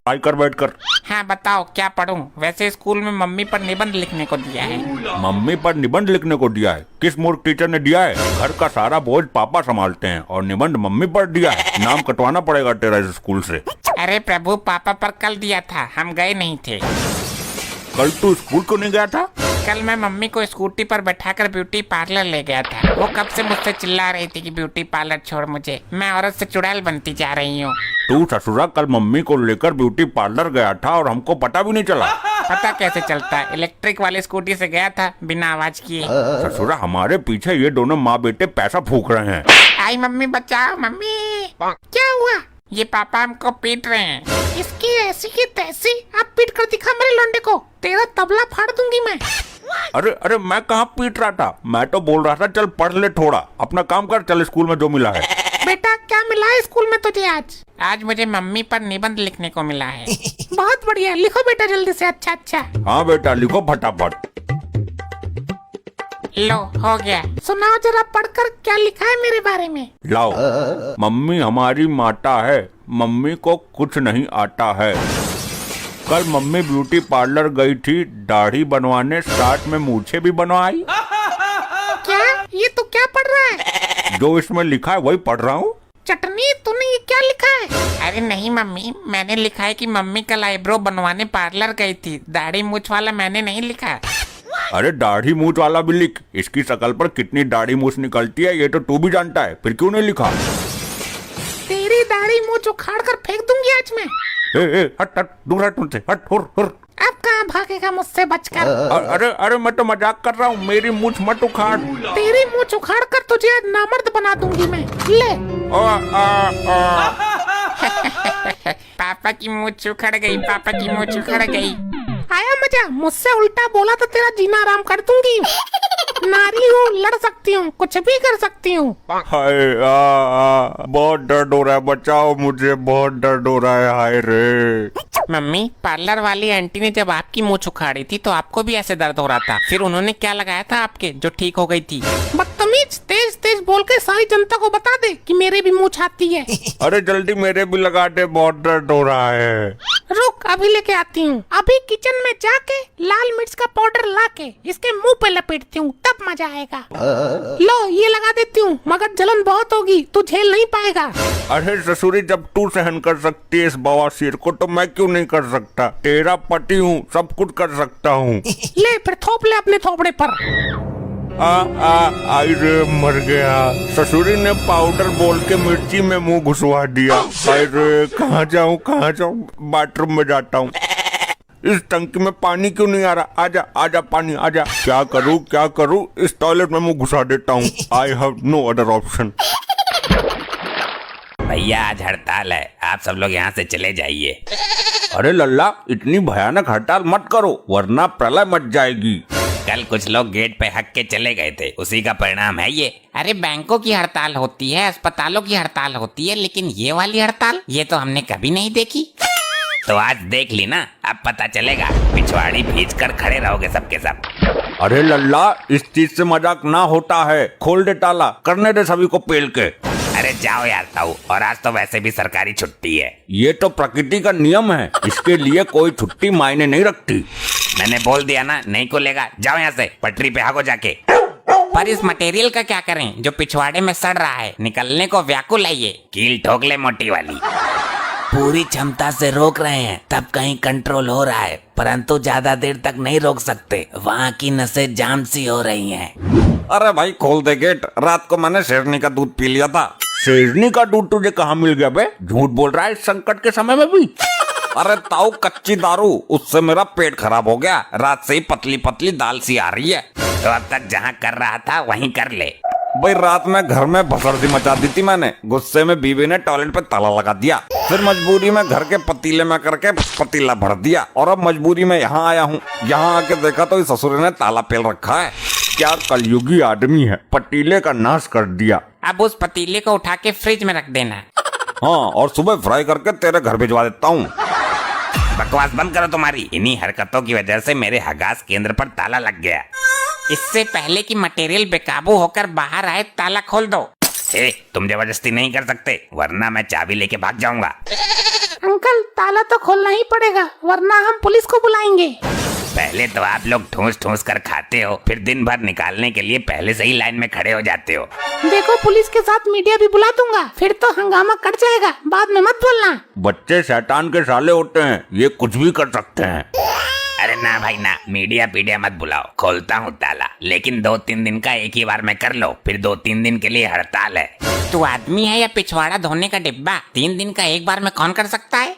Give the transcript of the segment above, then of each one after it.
पढ़ाई कर बैठ कर। हाँ बताओ क्या पढ़ूं? वैसे स्कूल में मम्मी पर निबंध लिखने को दिया है। मम्मी पर निबंध लिखने को दिया है? किस मूर्ख टीचर ने दिया है? घर का सारा बोझ पापा संभालते हैं और निबंध मम्मी पर दिया है। नाम कटवाना पड़ेगा तेरा इस स्कूल से। अरे प्रभु, पापा पर कल दिया था, हम गए नहीं थे। कल तू स्कूल क्यों नहीं गया था? कल मैं मम्मी को स्कूटी पर बैठाकर ब्यूटी पार्लर ले गया था। वो कब से मुझसे चिल्ला रही थी कि ब्यूटी पार्लर छोड़ मुझे, मैं औरत से चुड़ैल बनती जा रही हूँ। तू ससुरा कल मम्मी को लेकर ब्यूटी पार्लर गया था और हमको पता भी नहीं चला। पता कैसे चलता? इलेक्ट्रिक वाली स्कूटी से गया था बिना आवाज किए। ससुरा हमारे पीछे ये दोनों माँ बेटे पैसा फूक रहे हैं। आई मम्मी, बचाओ मम्मी। क्या हुआ? ये पापा हमको पीट रहे हैं। इसकी ऐसी की तैसी, अब पीट कर दिखा मेरे लौंडे को, तेरा तबला फाड़ दूंगी मैं। अरे अरे मैं कहाँ पीट रहा था, मैं तो बोल रहा था चल पढ़ ले, थोड़ा अपना काम कर, चल स्कूल में जो मिला है। बेटा क्या मिला है स्कूल में तुझे आज? आज मुझे मम्मी पर निबंध लिखने को मिला है। बहुत बढ़िया, लिखो बेटा जल्दी से। अच्छा अच्छा। हाँ बेटा लिखो फटाफट। लो हो गया। सुनाओ जरा पढ़कर क्या लिखा है मेरे बारे में। लाओ। मम्मी हमारी माता है, मम्मी को कुछ नहीं आता है। कल मम्मी ब्यूटी पार्लर गई थी दाढ़ी बनवाने, साथ में मूछें भी बनवाई। क्या? ये तो क्या पढ़ रहा है? जो इसमें लिखा है वही पढ़ रहा हूँ। चटनी, तूने ये क्या लिखा है? अरे नहीं मम्मी, मैंने लिखा है कि मम्मी कल आईब्रो बनवाने पार्लर गई थी। दाढ़ी मूछ वाला मैंने नहीं लिखा। अरे दाढ़ी मूछ वाला भी लिख। इसकी शक्ल पर कितनी दाढ़ी मूछ निकलती है ये तो तू भी जानता है, फिर क्यों नहीं लिखा? तेरी दाढ़ी मूछ उखाड़ कर फेंक दूंगी आज मैं। हट हट, दूर हट मुझसे, हट हुर हुर। अब कहाँ भागेगा मुझसे बचकर? अरे अरे मैं तो मजाक कर रहा हूँ, मेरी मूछ मत उखाड़। तेरी मूछ उखाड़ कर तुझे आज नामर्द बना दूंगी मैं। ले। पापा की मूछ उखड़ गई, पापा की मूछ उखड़ गई। आया मजा? मुझसे उल्टा बोला तो तेरा जीना आराम कर दूंगी। नारी हूँ, लड़ सकती हूँ, कुछ भी कर सकती हूँ। हाय बहुत दर्द हो रहा है, बचाओ मुझे, बहुत दर्द हो रहा है, हाय रे। मम्मी, पार्लर वाली आंटी ने जब आपकी मूछ उखाड़ी थी तो आपको भी ऐसे दर्द हो रहा था, फिर उन्होंने क्या लगाया था आपके जो ठीक हो गई थी? बदतमीज, तेज तेज बोल के सारी जनता को बता दे कि मेरे भी मूछ आती है। अरे जल्दी मेरे भी लगा दे, बहुत दर्द हो रहा है। रुक, अभी लेके आती हूँ। अभी किचन में जाके लाल मिर्च का पाउडर लाके इसके मुंह पे लपेटती हूँ, तब मजा आएगा। लो ये लगा देती हूँ, मगर जलन बहुत होगी, तू झेल नहीं पाएगा। अरे ससुरी, जब तू सहन कर सकती है इस बवासीर को तो मैं क्यों नहीं कर सकता? तेरा पति हूँ, सब कुछ कर सकता हूँ। ले फिर थोप ले अपने थोपड़े पर। आई रे, मर गया। ससुरी ने पाउडर बोल के मिर्ची में मुंह घुसवा दिया। आई रे, कहाँ जाऊँ कहाँ जाऊँ, बाथरूम में जाता हूँ। इस टंकी में पानी क्यों नहीं आ रहा? आजा आजा पानी आजा। क्या करूँ, इस टॉयलेट में मुंह घुसा देता हूँ। I have no other option. भैया आज हड़ताल है, आप सब लोग यहाँ से चले जाइए। अरे लल्ला, इतनी भयानक हड़ताल मत करो वरना प्रलय मच जाएगी। कल कुछ लोग गेट पे हक के चले गए थे, उसी का परिणाम है ये। अरे बैंकों की हड़ताल होती है, अस्पतालों की हड़ताल होती है, लेकिन ये वाली हड़ताल ये तो हमने कभी नहीं देखी। तो आज देख ली ना, अब पता चलेगा। पिछवाड़ी भींच कर खड़े रहोगे सबके सब। अरे लल्ला, इस चीज से मजाक ना होता है, खोल दे ताला, करने दे सभी को पेल के। अरे जाओ यार ताऊ, और आज तो वैसे भी सरकारी छुट्टी है। ये तो प्रकृति का नियम है, इसके लिए कोई छुट्टी मायने नहीं रखती। मैंने बोल दिया ना, नहीं खुलेगा। जाओ यहाँ से, पटरी पे भागो जाके। पर इस मटेरियल का क्या करें जो पिछवाड़े में सड़ रहा है? निकलने को व्याकुल है ये। कील ठोक ले मोटी वाली। पूरी क्षमता से रोक रहे हैं तब कहीं कंट्रोल हो रहा है, परंतु ज्यादा देर तक नहीं रोक सकते, वहाँ की नसें जाम सी हो रही हैं। अरे भाई खोल दे गेट, रात को मैंने शेरनी का दूध पी लिया था। शेरनी का दूध तुझे कहाँ मिल गया बे? झूठ बोल रहा है इस संकट के समय में भी। अरे ताऊ, कच्ची दारू, उससे मेरा पेट खराब हो गया, रात से ही पतली पतली दाल सी आ रही है। तो अब तक जहाँ कर रहा था वहीं कर ले। भाई रात में घर में भसड़ सी मचा दी थी मैंने, गुस्से में बीवी ने टॉयलेट पे ताला लगा दिया, फिर मजबूरी में घर के पतीले में करके पतीला भर दिया, और अब मजबूरी में यहाँ आया हूँ। यहाँ आके देखा तो इस ससुर ने ताला पेल रखा है। क्या कलयुगी आदमी है, पतीले का नाश कर दिया। अब उस पतीले को उठा के फ्रिज में रख देना। हाँ, और सुबह फ्राई करके तेरे घर भिजवा देता हूँ। बकवास बंद करो तुम्हारी। इन्हीं हरकतों की वजह से मेरे हगास केंद्र पर ताला लग गया। इससे पहले कि मटेरियल बेकाबू होकर बाहर आए, ताला खोल दो। तुम जबरदस्ती नहीं कर सकते, वरना मैं चाबी लेके भाग जाऊंगा। अंकल ताला तो खोलना ही पड़ेगा वरना हम पुलिस को बुलाएंगे। पहले तो आप लोग ठूस ठूस कर खाते हो, फिर दिन भर निकालने के लिए पहले से ही लाइन में खड़े हो जाते हो। देखो पुलिस के साथ मीडिया भी बुला दूंगा, फिर तो हंगामा कट जाएगा, बाद में मत बोलना। बच्चे शैतान के साले होते हैं, ये कुछ भी कर सकते हैं। अरे ना भाई ना, मीडिया पीडिया मत बुलाओ, खोलता हूँ ताला, लेकिन 2-3 दिन का एक ही बार में कर लो, फिर 2-3 दिन के लिए हड़ताल है। तू आदमी है या पिछवाड़ा धोने का डिब्बा? 3 दिन का एक बार में कौन कर सकता है?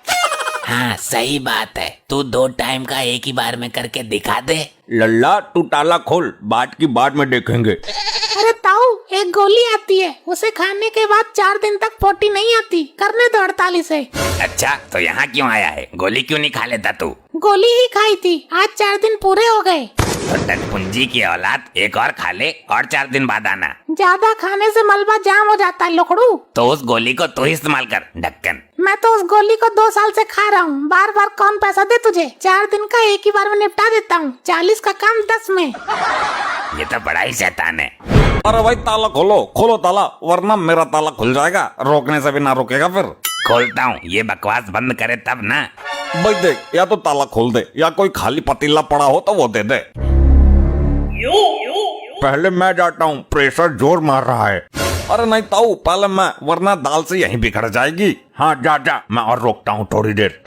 हाँ सही बात है, तू 2 टाइम का एक ही बार में करके दिखा दे। लल्ला तू ताला खोल, बात की बाद में देखेंगे। अरे ताऊ, एक गोली आती है, उसे खाने के बाद 4 दिन तक पोटी नहीं आती, करने दो 48 से। अच्छा तो यहाँ क्यों आया है, गोली क्यों नहीं खा लेता तू? गोली ही खाई थी, आज 4 दिन पूरे हो गए। तो टटपुंजी की औलाद, एक और खा ले और 4 दिन बाद आना। ज्यादा खाने से मलबा जाम हो जाता है लोकड़ू। तो उस गोली को तू ही इस्तेमाल कर ढक्कन। मैं तो उस गोली को 2 साल से खा रहा हूँ, बार बार कौन पैसा दे तुझे? 4 दिन का एक ही बार में निपटा देता हूँ, 40 का काम 10 में। ये तो बड़ा ही शैतान है। अरे भाई ताला खोलो, खोलो ताला, वरना मेरा ताला खुल जाएगा, रोकने से भी ना रोकेगा फिर। खोलता हूँ, ये बकवास बंद करे तब ना। भाई देख, या तो ताला खोल दे या कोई खाली पतीला पड़ा हो तो वो दे दे। पहले मैं जाता हूँ, प्रेशर जोर मार रहा है। अरे नहीं ताऊ, पहले मैं, वरना दाल से यहीं बिखर जाएगी। हाँ जा जा, मैं और रोकता हूँ थोड़ी देर।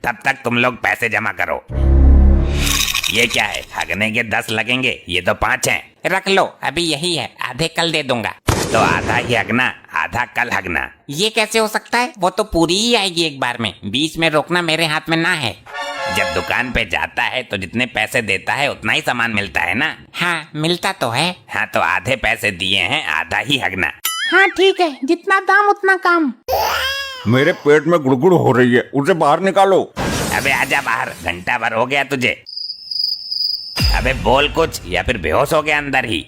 तब तक तुम लोग पैसे जमा करो। ये क्या है, हगने के 10 लगेंगे, ये तो 5 हैं। रख लो, अभी यही है, आधे कल दे दूंगा। तो आधा ही हगना, आधा कल हगना। ये कैसे हो सकता है? वो तो पूरी ही आएगी एक बार में, बीच में रोकना मेरे हाथ में ना है। जब दुकान पे जाता है तो जितने पैसे देता है उतना ही सामान मिलता है ना। हाँ मिलता तो है। हाँ तो आधे पैसे दिए हैं, आधा ही हगना। हाँ ठीक है, जितना दाम उतना काम। मेरे पेट में गुड़गुड़ हो रही है, उसे बाहर निकालो। अबे आजा बाहर, घंटा भर हो गया तुझे। अबे बोल कुछ, या फिर बेहोश हो गया अंदर ही?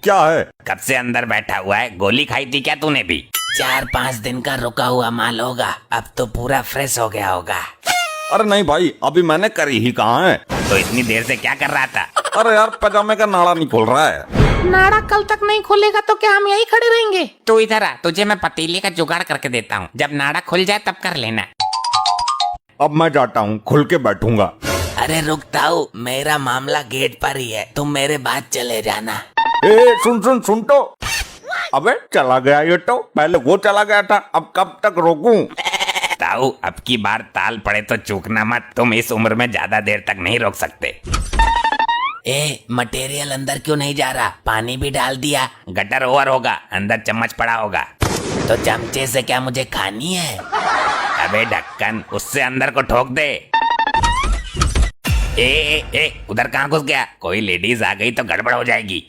क्या है? कब से अंदर बैठा हुआ है, गोली खाई थी क्या तूने भी? 4-5 दिन का रुका हुआ माल होगा, अब तो पूरा फ्रेश हो गया होगा। अरे नहीं भाई, अभी मैंने करी ही कहाँ है। तो इतनी देर से क्या कर रहा था? अरे यार पजामे का नाड़ा नहीं खोल रहा है। नाड़ा कल तक नहीं खुलेगा तो क्या हम यही खड़े रहेंगे? तू इधर आ, तुझे मैं पतीले का जुगाड़ करके देता हूँ, जब नाड़ा खुल जाए तब कर लेना। अब मैं जाता हूँ, खुल के बैठूंगा। अरे रुकता हूँ, मेरा मामला गेट पर ही है, तुम मेरे बाद चले जाना। ए सुन तो। अबे चला गया ये तो, पहले वो चला गया था, अब कब तक रोकूं? ताऊ अब की बार ताल पड़े तो चूकना मत, तुम इस उम्र में ज्यादा देर तक नहीं रोक सकते। ए मटेरियल अंदर क्यों नहीं जा रहा, पानी भी डाल दिया। गटर ओवर होगा, अंदर चम्मच पड़ा होगा। तो चमचे से क्या मुझे खानी है? अबे ढक्कन, उससे अंदर को ठोक दे। ए उधर कहाँ घुस गया? कोई लेडीज आ गई तो गड़बड़ हो जाएगी।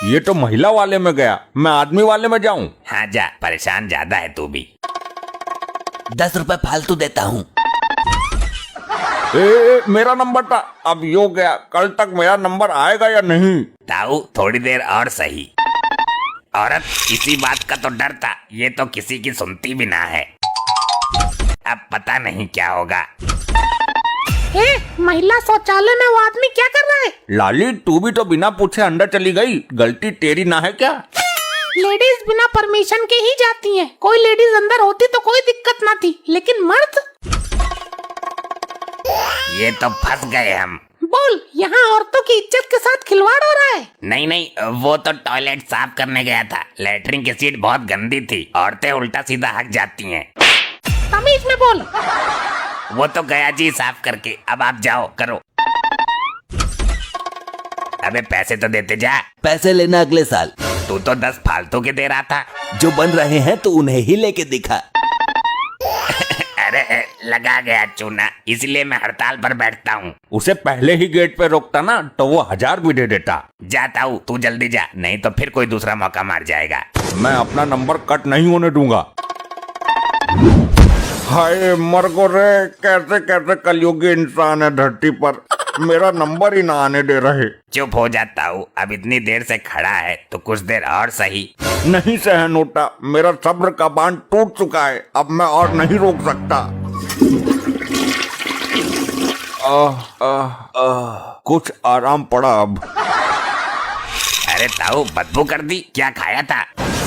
ये तो महिला वाले में गया, मैं आदमी वाले में जाऊं? हाँ जा, परेशान ज्यादा है तू भी। 10 रुपए फालतू देता हूँ। मेरा नंबर था, अब यो गया, कल तक मेरा नंबर आएगा या नहीं? ताऊ थोड़ी देर और सही। औरत, इसी बात का तो डर था, ये तो किसी की सुनती भी ना है। अब पता नहीं क्या होगा। महिला शौचालय में वो आदमी क्या कर रहा है? लाली तू भी तो बिना पूछे अंदर चली गई, गलती तेरी ना है क्या? लेडीज बिना परमिशन के ही जाती हैं। कोई लेडीज अंदर होती तो कोई दिक्कत ना थी, लेकिन मर्द? ये तो फंस गए हम। बोल, यहाँ औरतों की इज्जत के साथ खिलवाड़ हो रहा है। नहीं, वो तो टॉयलेट साफ करने गया था, लेटरिन की सीट बहुत गंदी थी, औरतें उल्टा सीधा हक जाती हैं। तमीज में बोल। वो तो गया जी साफ करके, अब आप जाओ करो। अबे पैसे तो देते जा। पैसे लेना अगले साल। तू तो 10 फालतू के दे रहा था। जो बन रहे हैं तो उन्हें ही लेके दिखा। अरे लगा गया चूना, इसलिए मैं हड़ताल पर बैठता हूँ। उसे पहले ही गेट पे रोकता ना तो वो 1000 भी दे देता। जाता हूँ, तू जल्दी जा, नहीं तो फिर कोई दूसरा मौका मार जाएगा। मैं अपना नंबर कट नहीं होने दूंगा। हाय मर गो रे, कैसे कैसे कलयुगी इंसान है धरती पर, मेरा नंबर ही ना आने दे रहे। चुप हो जाता हूँ, अब इतनी देर से खड़ा है तो कुछ देर और सही। नहीं सहन होता, मेरा सब्र का बांध टूट चुका है, अब मैं और नहीं रोक सकता। कुछ आराम पड़ा अब। अरे ताऊ बदबू कर दी, क्या खाया था?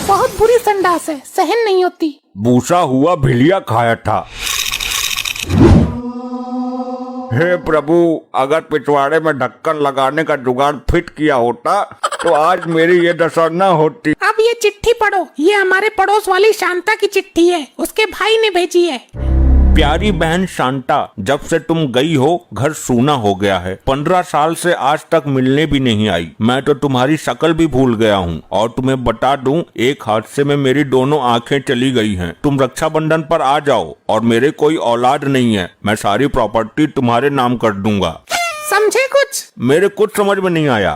बहुत बुरी संडास है, सहन नहीं होती। भूसा हुआ भिलिया खाया था। हे प्रभु, अगर पिछवाड़े में ढक्कन लगाने का जुगाड़ फिट किया होता तो आज मेरी ये दशा न होती। अब ये चिट्ठी पढ़ो, ये हमारे पड़ोस वाली शांता की चिट्ठी है, उसके भाई ने भेजी है। प्यारी बहन शांता, जब से तुम गई हो घर सूना हो गया है। 15 साल से आज तक मिलने भी नहीं आई। मैं तो तुम्हारी शक्ल भी भूल गया हूँ। और तुम्हें बता दूं, एक हादसे में मेरी दोनों आंखें चली गई हैं। तुम रक्षाबंधन पर आ जाओ। और मेरे कोई औलाद नहीं है, मैं सारी प्रॉपर्टी तुम्हारे नाम कर दूंगा। समझे कुछ? मेरे कुछ समझ में नहीं आया।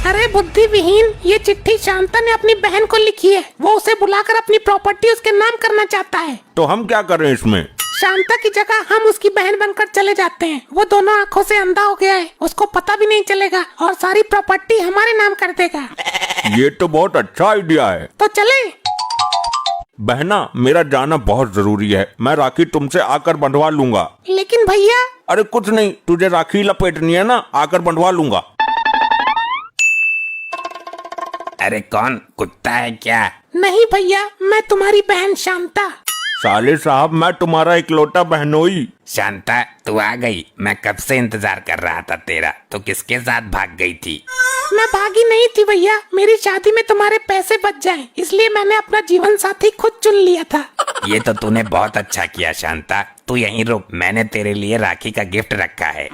अरे बुद्धि विहीन, ये चिट्ठी शांता ने अपनी बहन को लिखी है। वो उसे बुलाकर अपनी प्रॉपर्टी उसके नाम करना चाहता है। तो हम क्या करें इसमें? शांता की जगह हम उसकी बहन बनकर चले जाते हैं। वो दोनों आंखों से अंधा हो गया है, उसको पता भी नहीं चलेगा और सारी प्रॉपर्टी हमारे नाम कर देगा। ये तो बहुत अच्छा आइडिया है। तो चले? बहना, मेरा जाना बहुत जरूरी है। मैं राखी तुमसे आकर बंधवा लूंगा। लेकिन भैया। अरे कुछ नहीं, तुझे राखी लपेटनी है ना, आकर बंधवा लूंगा। अरे कौन कुत्ता है क्या? नहीं भैया, मैं तुम्हारी बहन शांता। साले साहब, मैं तुम्हारा इकलौता बहनोई। शांता, तू आ गई। मैं कब से इंतजार कर रहा था तेरा। तो किसके साथ भाग गई थी? मैं भागी नहीं थी भैया, मेरी शादी में तुम्हारे पैसे बच जाएं, इसलिए मैंने अपना जीवन साथी खुद चुन लिया था। ये तो तूने बहुत अच्छा किया शांता। तू यहीं रुक, मैंने तेरे लिए राखी का गिफ्ट रखा है।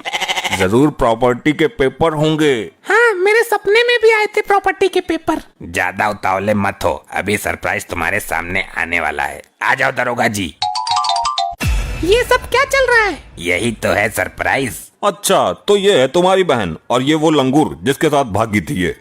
जरूर प्रॉपर्टी के पेपर होंगे। हाँ, मेरे सपने में भी आए थे प्रॉपर्टी के पेपर। ज्यादा उतावले मत हो, अभी सरप्राइज तुम्हारे सामने आने वाला है। आ जाओ दरोगा जी। ये सब क्या चल रहा है? यही तो है सरप्राइज। अच्छा, तो ये है तुम्हारी बहन और ये वो लंगूर जिसके साथ भागी थी ये।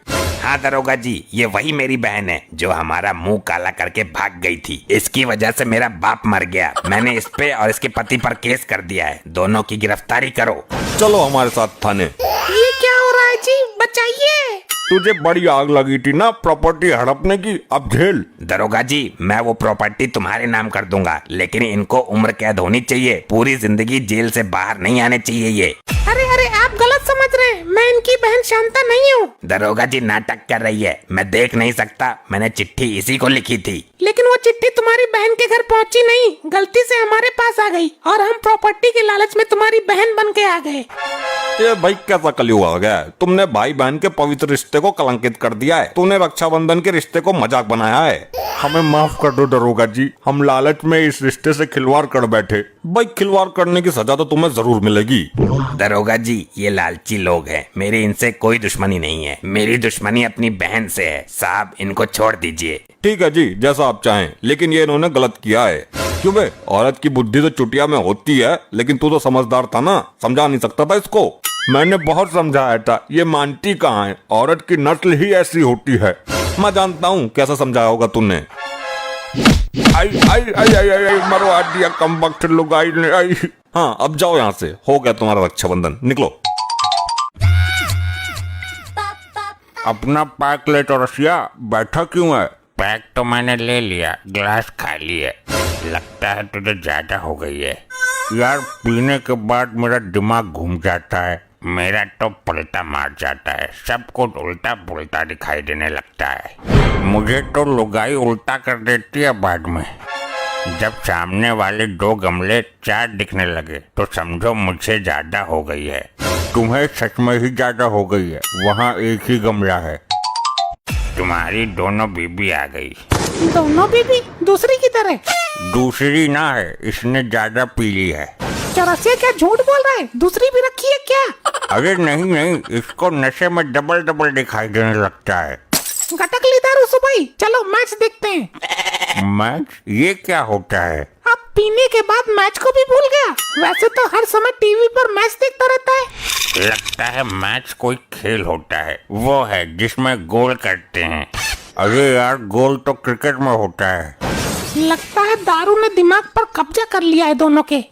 हाँ दरोगा जी, ये वही मेरी बहन है जो हमारा मुंह काला करके भाग गई थी। इसकी वजह से मेरा बाप मर गया। मैंने इस पे और इसके पति पर केस कर दिया है। दोनों की गिरफ्तारी करो। चलो हमारे साथ थाने। ये क्या हो रहा है जी? बचाइए। तुझे बड़ी आग लगी थी ना प्रॉपर्टी हड़पने की, अब झेल। दरोगा जी, मैं वो प्रॉपर्टी तुम्हारे नाम कर दूंगा, लेकिन इनको उम्र कैद होनी चाहिए। पूरी जिंदगी जेल से बाहर नहीं आने चाहिए ये। अरे अरे, आप गलत समझ रहे हैं, मैं इनकी बहन शांता नहीं हूँ। दरोगा जी नाटक कर रही है, मैं देख नहीं सकता। मैंने चिट्ठी इसी को लिखी थी। लेकिन वो चिट्ठी तुम्हारी बहन के घर पहुँची नहीं, गलती से हमारे पास आ गई और हम प्रॉपर्टी के लालच में तुम्हारी बहन बन के आ गए। ये भाई कैसा कलयुग आ गया है? तुमने भाई बहन के पवित्र रिश्ते को कलंकित कर दिया है। तूने रक्षाबंधन के रिश्ते को मजाक बनाया है। हमें माफ कर दो दरोगा जी, हम लालच में इस रिश्ते से खिलवाड़ कर बैठे। भाई खिलवाड़ करने की सजा तो तुम्हें जरूर मिलेगी। दरोगा जी, ये लालची लोग हैं। मेरी इनसे कोई दुश्मनी नहीं है। मेरी दुश्मनी अपनी बहन से है। साहब, इनको छोड़ दीजिए। ठीक है जी, जैसा आप चाहें, लेकिन ये इन्होंने गलत किया है। क्यों बे? औरत की बुद्धि तो चुटिया में होती है, लेकिन तू तो समझदार था ना, समझा नहीं सकता था इसको? मैंने बहुत समझाया था, ये मानती कहाँ है। औरत की नस्ल ही ऐसी होती है। मैं जानता हूँ कैसा समझाया होगा तूने। आई आई आई आई आई, मरवा दिया कम वक्त लुगाई ने। आई। हाँ, अब जाओ यहाँ से, हो गया तुम्हारा रक्षाबंधन, निकलो। अपना पैक ले तो रसिया, बैठा क्यों है? पैक तो मैंने ले लिया, ग्लास खाली है। लगता है तुझे ज्यादा हो गई है। यार, पीने के बाद मेरा दिमाग घूम जाता है। मेरा तो पलटा मार जाता है। सब कुछ उल्टा पुल्टा दिखाई देने लगता है। मुझे तो लुगाई उल्टा कर देती है बाद में। जब सामने वाले 2 गमले 4 दिखने लगे तो समझो मुझसे ज्यादा हो गई है। तुम्हें सच में ही ज्यादा हो गई है। वहाँ एक ही गमला है। तुम्हारी दोनों बीबी आ गई। दोनों बीबी? दूसरी की तरह? दूसरी ना है, इसने ज्यादा पी ली है। चौरसिया क्या झूठ बोल रहा है? दूसरी भी रखी है क्या? अरे नहीं नहीं, इसको नशे में डबल डबल दिखाई देने लगता है। गटक ली दारू सुबह। चलो मैच देखते हैं। मैच? ये क्या होता है? अब पीने के बाद मैच को भी भूल गया? वैसे तो हर समय टीवी पर मैच देखता रहता है। लगता है मैच कोई खेल होता है, वो है जिसमें गोल करते हैं। अरे यार, गोल तो क्रिकेट में होता है। लगता है दारू ने दिमाग पर कब्जा कर लिया है दोनों के।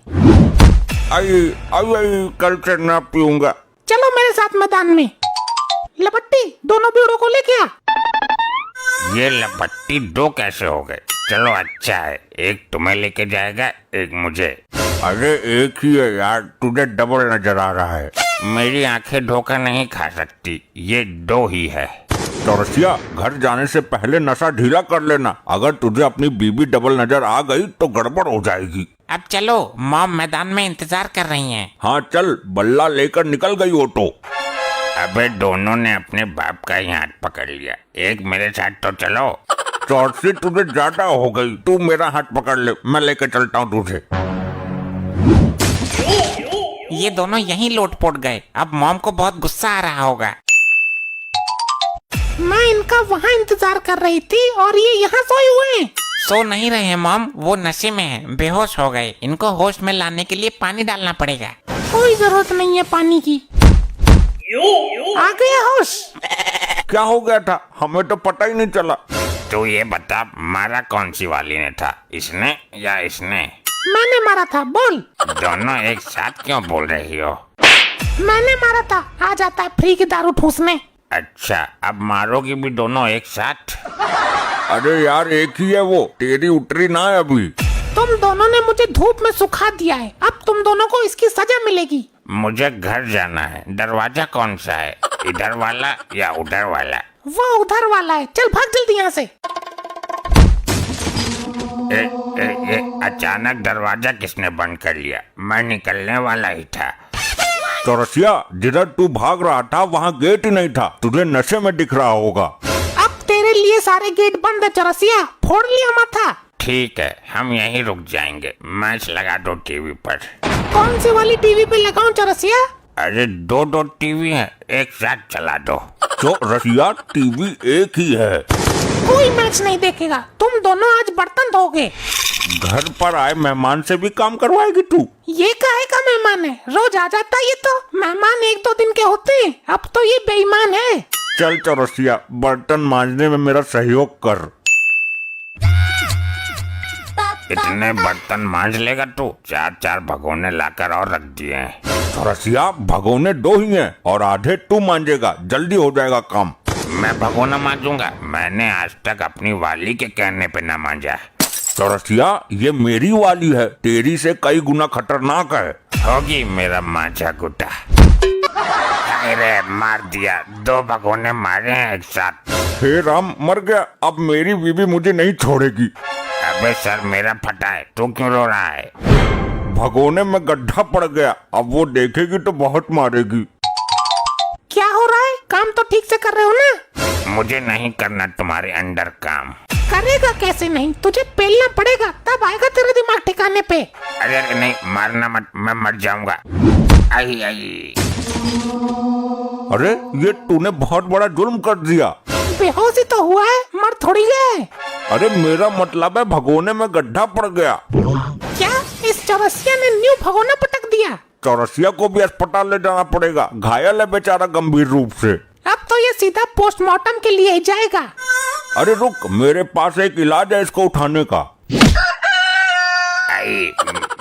आई आई आई, कल से ना पीऊंगा। चलो मेरे साथ मैदान में। लपट्टी, दोनों बीड़ों को लेके आ। ये लपट्टी 2 कैसे हो गए? चलो अच्छा है, एक तुम्हें लेके जाएगा, एक मुझे। अरे एक ही है यार, तुझे डबल नजर आ रहा है। मेरी आंखें धोखा नहीं खा सकती, ये 2 ही है। तो चौरसिया, घर जाने से पहले नशा ढीला कर लेना। अगर तुझे अपनी बीबी डबल नजर आ गई तो गड़बड़ हो जाएगी। अब चलो, मॉम मैदान में इंतजार कर रही हैं। हाँ चल, बल्ला लेकर निकल गई ऑटो। अबे दोनों ने अपने बाप का ही हाथ पकड़ लिया, एक मेरे साथ तो चलो। चौरसी, तुझे ज्यादा हो गई। तू मेरा हाथ पकड़ ले, मैं लेकर चलता हूँ तुझे। ये दोनों यहीं लोटपोट गए। अब मॉम को बहुत गुस्सा आ रहा होगा। मैं इनका वहाँ इंतजार कर रही थी और ये यहाँ सोए हुए हैं। सो नहीं रहे हैं मॉम, वो नशे में हैं, बेहोश हो गए। इनको होश में लाने के लिए पानी डालना पड़ेगा। कोई जरूरत नहीं है पानी की। आ गया होश। क्या हो गया था? हमें तो पता ही नहीं चला। तू ये बता, मारा कौन सी वाली ने था, इसने या इसने? मैंने मारा था। बोल। दोनों एक साथ क्यों बोल रही हो? मैंने मारा था। आ जाता है फ्री की दारू ठूसने। अच्छा, अब मारोगी भी दोनों एक साथ? अरे यार, एक ही है वो, तेरी उतरी ना है अभी। तुम दोनों ने मुझे धूप में सुखा दिया है। अब तुम दोनों को इसकी सजा मिलेगी। मुझे घर जाना है। दरवाजा कौन सा है, इधर वाला या उधर वाला? वो उधर वाला है। चल भाग जल्दी यहाँ से। ए, अचानक दरवाजा किसने बंद कर लिया? मैं निकलने वाला ही था। चौरसिया, जिधर तू भाग रहा था वहाँ गेट ही नहीं था। तुझे नशे में दिख रहा होगा। अब तेरे लिए सारे गेट बंद है चौरसिया। फोड़ लिया माथा। ठीक है, हम यहीं रुक जाएंगे। मैच लगा दो टीवी पर। कौन सी वाली टीवी पे लगाऊं चौरसिया? अरे दो टीवी है, एक साथ चला दो। चौरसिया, टीवी एक ही है। कोई मैच नहीं देखेगा। तुम दोनों आज बर्तन धोगे। घर पर आए मेहमान से भी काम करवाएगी तू? ये काहे का मेहमान है? रोज आ जाता है ये तो। मेहमान एक दो दिन के होते हैं। अब तो ये बेईमान है। चल चौरसिया, बर्तन मांजने में मेरा सहयोग कर। इतने बर्तन मांज लेगा तू? चार भगोने लाकर और रख दिए हैं। चौरसिया, भगोने दो ही हैं और आधे तू मांजेगा। जल्दी हो जाएगा काम। मैं भगोना मांजूंगा? मैंने आज तक अपनी वाली के कहने पे न मांजा। चौरसिया, ये मेरी वाली है, तेरी से कई गुना खतरनाक है। होगी मेरा मांझा गुटा। अरे मार दिया, 2 भगोने मारे हैं एक साथ। हे राम, मर गया। अब मेरी बीवी मुझे नहीं छोड़ेगी। अबे सर मेरा फटा है, तू क्यों रो रहा है? भगोने में गड्ढा पड़ गया। अब वो देखेगी तो बहुत मारेगी। क्या हो रहा है? काम तो ठीक से कर रहे हो ना? मुझे नहीं करना तुम्हारे अंडर काम। करेगा कैसे नहीं? तुझे पेलना पड़ेगा, तब आएगा तेरा दिमाग ठिकाने पे। अरे नहीं, मारना मत, मैं मर जाऊंगा। आई आई। अरे, ये तूने बहुत बड़ा जुल्म कर दिया। बेहोश ही तो हुआ है, मर थोड़ी गए। अरे मेरा मतलब है भगोने में गड्ढा पड़ गया। क्या इस चौरसिया ने न्यू भगोना पटक दिया? चौरसिया को भी अस्पताल ले जाना पड़ेगा। घायल है बेचारा गंभीर रूप से। अब तो ये सीधा पोस्टमार्टम के लिए ही जाएगा। अरे रुक, मेरे पास एक इलाज है इसको उठाने का। आई,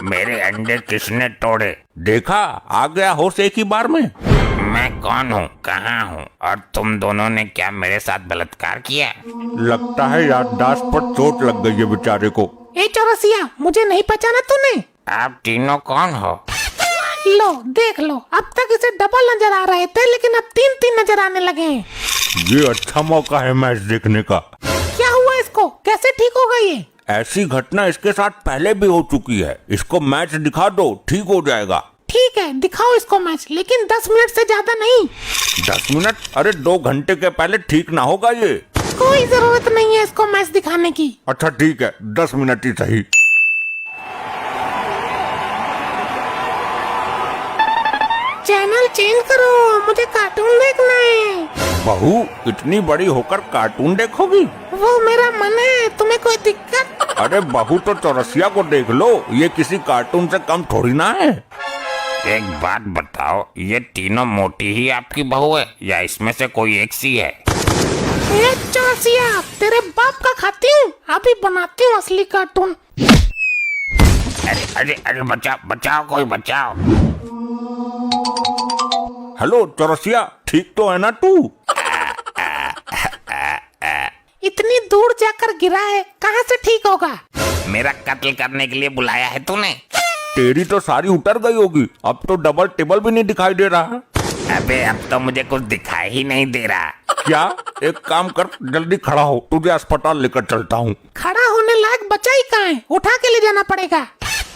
मेरे अंडे किसने तोड़े? देखा, आ गया होश एक ही बार में। मैं कौन हूँ, कहाँ हूँ, और तुम दोनों ने क्या मेरे साथ बलात्कार किया? लगता है याददाश्त पर चोट लग गई है बेचारे को। ए चौरसिया, मुझे नहीं पहचाना तूने? आप तीनों कौन हो? लो देख लो, अब तक इसे डबल नजर आ रहे थे, लेकिन अब 3-3 नजर आने लगे हैं। ये अच्छा मौका है मैच देखने का। क्या हुआ इसको? कैसे ठीक होगा ये? ऐसी घटना इसके साथ पहले भी हो चुकी है। इसको मैच दिखा दो, ठीक हो जाएगा। ठीक है, दिखाओ इसको मैच, लेकिन 10 मिनट से ज्यादा नहीं। 10 मिनट? अरे 2 घंटे के पहले ठीक ना होगा ये। कोई जरूरत नहीं है इसको मैच दिखाने की। अच्छा ठीक है, 10 मिनट ही सही। चैनल चेंज करो, मुझे कार्टून देखना है। बहू, इतनी बड़ी होकर कार्टून देखोगी? वो मेरा मन है, तुम्हें कोई दिक्कत? अरे बहू तो चौरसिया को देख लो, ये किसी कार्टून से कम थोड़ी ना है। एक बात बताओ, ये तीनों मोटी ही आपकी बहू है या इसमें से कोई एक सी है? ए चौरसिया, तेरे बाप का खाती हूँ, अभी बनाती हूँ असली कार्टून। अरे अरे अरे, बचाओ बचाओ, कोई बचाओ। हेलो चौरसिया, ठीक तो है ना तू? इतनी दूर जाकर गिरा है, कहाँ से ठीक होगा? मेरा कत्ल करने के लिए बुलाया है तूने? तेरी तो सारी उतर गई होगी, अब तो डबल टेबल भी नहीं दिखाई दे रहा। अबे अब तो मुझे कुछ दिखाई ही नहीं दे रहा। क्या? एक काम कर, जल्दी खड़ा हो, तुझे अस्पताल लेकर चलता हूँ। खड़ा होने लायक बचा ही कहाँ है, उठा के ले जाना पड़ेगा।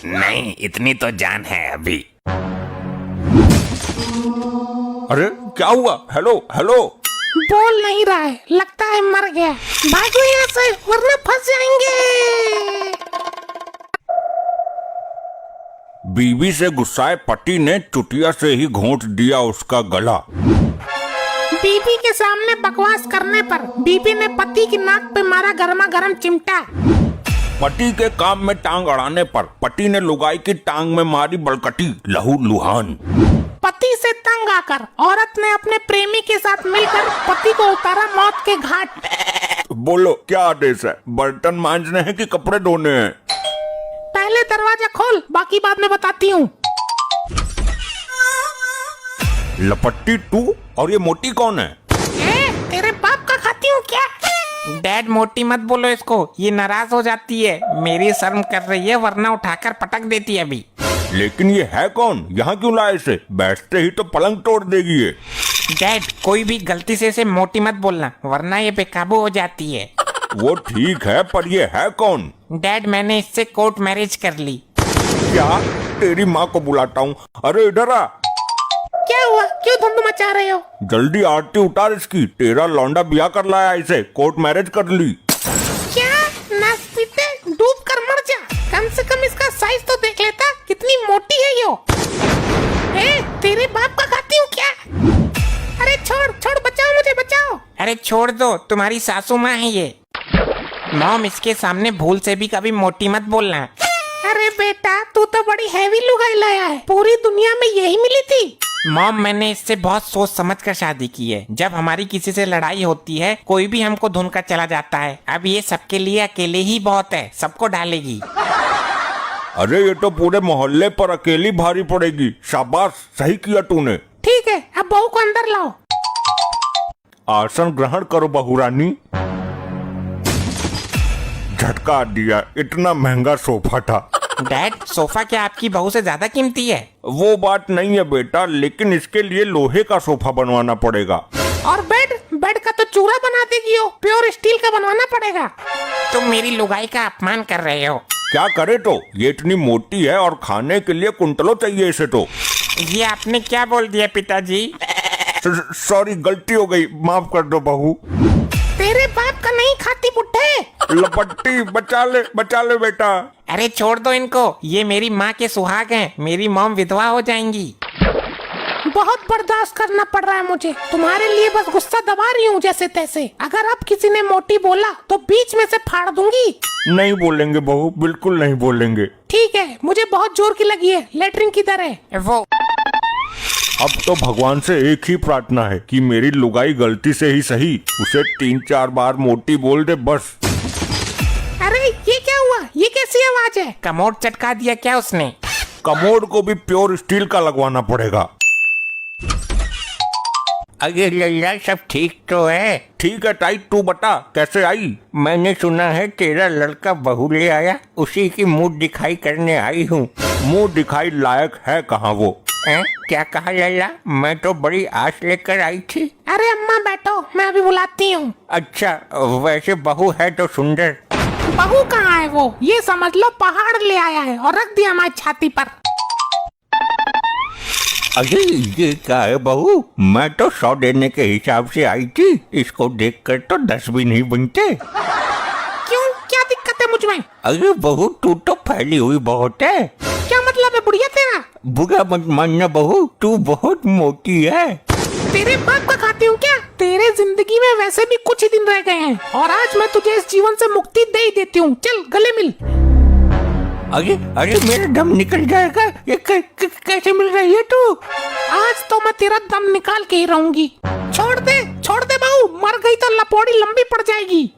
नहीं, इतनी तो जान है अभी। अरे क्या हुआ? Hello hello. बोल नहीं रहा है, लगता है मर गया। भागो यहाँ से वरना फंस जाएंगे। बीवी से गुस्साए पति ने चुटिया से ही घोंट दिया उसका गला। बीबी के सामने बकवास करने पर बीबी ने पति की नाक पे मारा गर्मा गर्म चिमटा। पति के काम में टांग अड़ाने पर पति ने लुगाई की टांग में मारी बलकटी, लहू लुहान। पति से तंग आकर औरत ने अपने प्रेमी के साथ मिलकर पति को उतारा मौत के घाट। बोलो क्या आदेश है? बर्तन मांजने हैं कि कपड़े धोने हैं? पहले दरवाजा खोल, बाकी बाद में बताती हूँ। लपट्टी टू, और ये मोटी कौन है? तेरे बाप का खाती हूँ क्या? डैड मोटी मत बोलो इसको, ये नाराज हो जाती है। मेरी शर्म कर रही है वरना उठाकर पटक देती है अभी। लेकिन ये है कौन? यहाँ क्यों लाए इसे? बैठते ही तो पलंग तोड़ देगी ये। डैड कोई भी गलती से इसे मोटी मत बोलना वरना ये बेकाबू हो जाती है। वो ठीक है, पर ये है कौन? डैड मैंने इससे कोर्ट मैरिज कर ली। क्या? तेरी माँ को बुलाता हूँ। अरे इधर आ। क्या हुआ? क्यों धुंध मचा रहे हो? जल्दी आरती उतार इसकी, तेरा लौंडा ब्याह कर लाया इसे, कोर्ट मैरिज कर ली। क्या? नाच पीते डूब कर मर जा। कम से कम इसका साइज तो देख लेता, कितनी मोटी है यो। तेरे बाप का खाती हूँ क्या? अरे छोड़ छोड़, बचाओ मुझे बचाओ। अरे छोड़ दो, तुम्हारी सासू माँ है ये। मॉम इसके सामने भूल से भी कभी मोटी मत बोलना। अरे बेटा तू तो बड़ी हैवी लुगाई लाया है, पूरी दुनिया में यही मिली थी। मॉम मैंने इससे बहुत सोच समझ कर शादी की है। जब हमारी किसी से लड़ाई होती है कोई भी हमको धुन कर चला जाता है। अब ये सबके लिए अकेले ही बहुत है, सबको डालेगी। अरे ये तो पूरे मोहल्ले पर अकेली भारी पड़ेगी। शाबाश, सही किया तूने। ठीक है, अब बहू को अंदर लाओ। आसन ग्रहण करो बहुरानी। झटका दिया, इतना महंगा सोफा था। डैड सोफा क्या आपकी बहू से ज्यादा कीमती है? वो बात नहीं है बेटा, लेकिन इसके लिए लोहे का सोफा बनवाना पड़ेगा। और बेड का तो चूरा बना देगी हो, प्योर स्टील का बनवाना पड़ेगा। तुम मेरी लुगाई का अपमान कर रहे हो। क्या करे तो? ये इतनी मोटी है और खाने के लिए कुंटलों चाहिए इसे तो। ये आपने क्या बोल दिया पिताजी? सॉरी, गलती हो गई, माफ कर दो बहू। तेरे बाप का नहीं खाती बुड्ढे। लपट्टी बचा ले बेटा। अरे छोड़ दो इनको, ये मेरी माँ के सुहाग हैं। मेरी मॉम विधवा हो जाएंगी। बहुत बर्दाश्त करना पड़ रहा है मुझे, तुम्हारे लिए बस गुस्सा दबा रही हूँ जैसे तैसे। अगर अब किसी ने मोटी बोला तो बीच में से फाड़ दूंगी। नहीं बोलेंगे बहू, बिल्कुल नहीं बोलेंगे। ठीक है, मुझे बहुत जोर की लगी है, लेटरिन की तरह। वो अब तो भगवान से एक ही प्रार्थना है कि मेरी लुगाई गलती से ही सही उसे 3-4 बार मोटी बोल दे बस। अरे ये क्या हुआ? ये कैसी आवाज है? कमोड चटका दिया क्या उसने? कमोड को भी प्योर स्टील का लगवाना पड़ेगा। अरे लल्ला सब ठीक तो है? ठीक है टाइट, तू बता कैसे आई? मैंने सुना है तेरा लड़का बहू ले आया, उसी की मुंह दिखाई करने आई हूँ। मुंह दिखाई लायक है कहाँ वो? क्या कहा लल्ला? मैं तो बड़ी आस लेकर आई थी। अरे अम्मा बैठो, मैं अभी बुलाती हूँ। अच्छा वैसे बहू है तो सुंदर। बहू कहाँ है वो? ये समझ लो पहाड़ ले आया है और रख दिया हमारी छाती पर। अरे ये क्या है बहू? मैं तो 100 देने के हिसाब से आई थी, इसको देखकर तो 10 भी नहीं बनते। क्यों, क्या दिक्कत है मुझ में? अरे बहू तू तो फैली हुई बहुत है। क्या मतलब है बुढ़िया तेरा? बुरा मत मानना बहू, तू बहुत मोटी है। तेरे बाप का खाती हूँ क्या? तेरे जिंदगी में वैसे भी कुछ ही दिन रह गए हैं और आज मैं तुझे इस जीवन से मुक्ति दे ही देती हूँ। चल गले मिल। अरे अरे मेरा दम निकल जाएगा, ये कैसे मिल रही है तू? आज तो मैं तेरा दम निकाल के ही रहूंगी। छोड़ दे बहू, मर गई तो लपौड़ी लंबी पड़ जाएगी।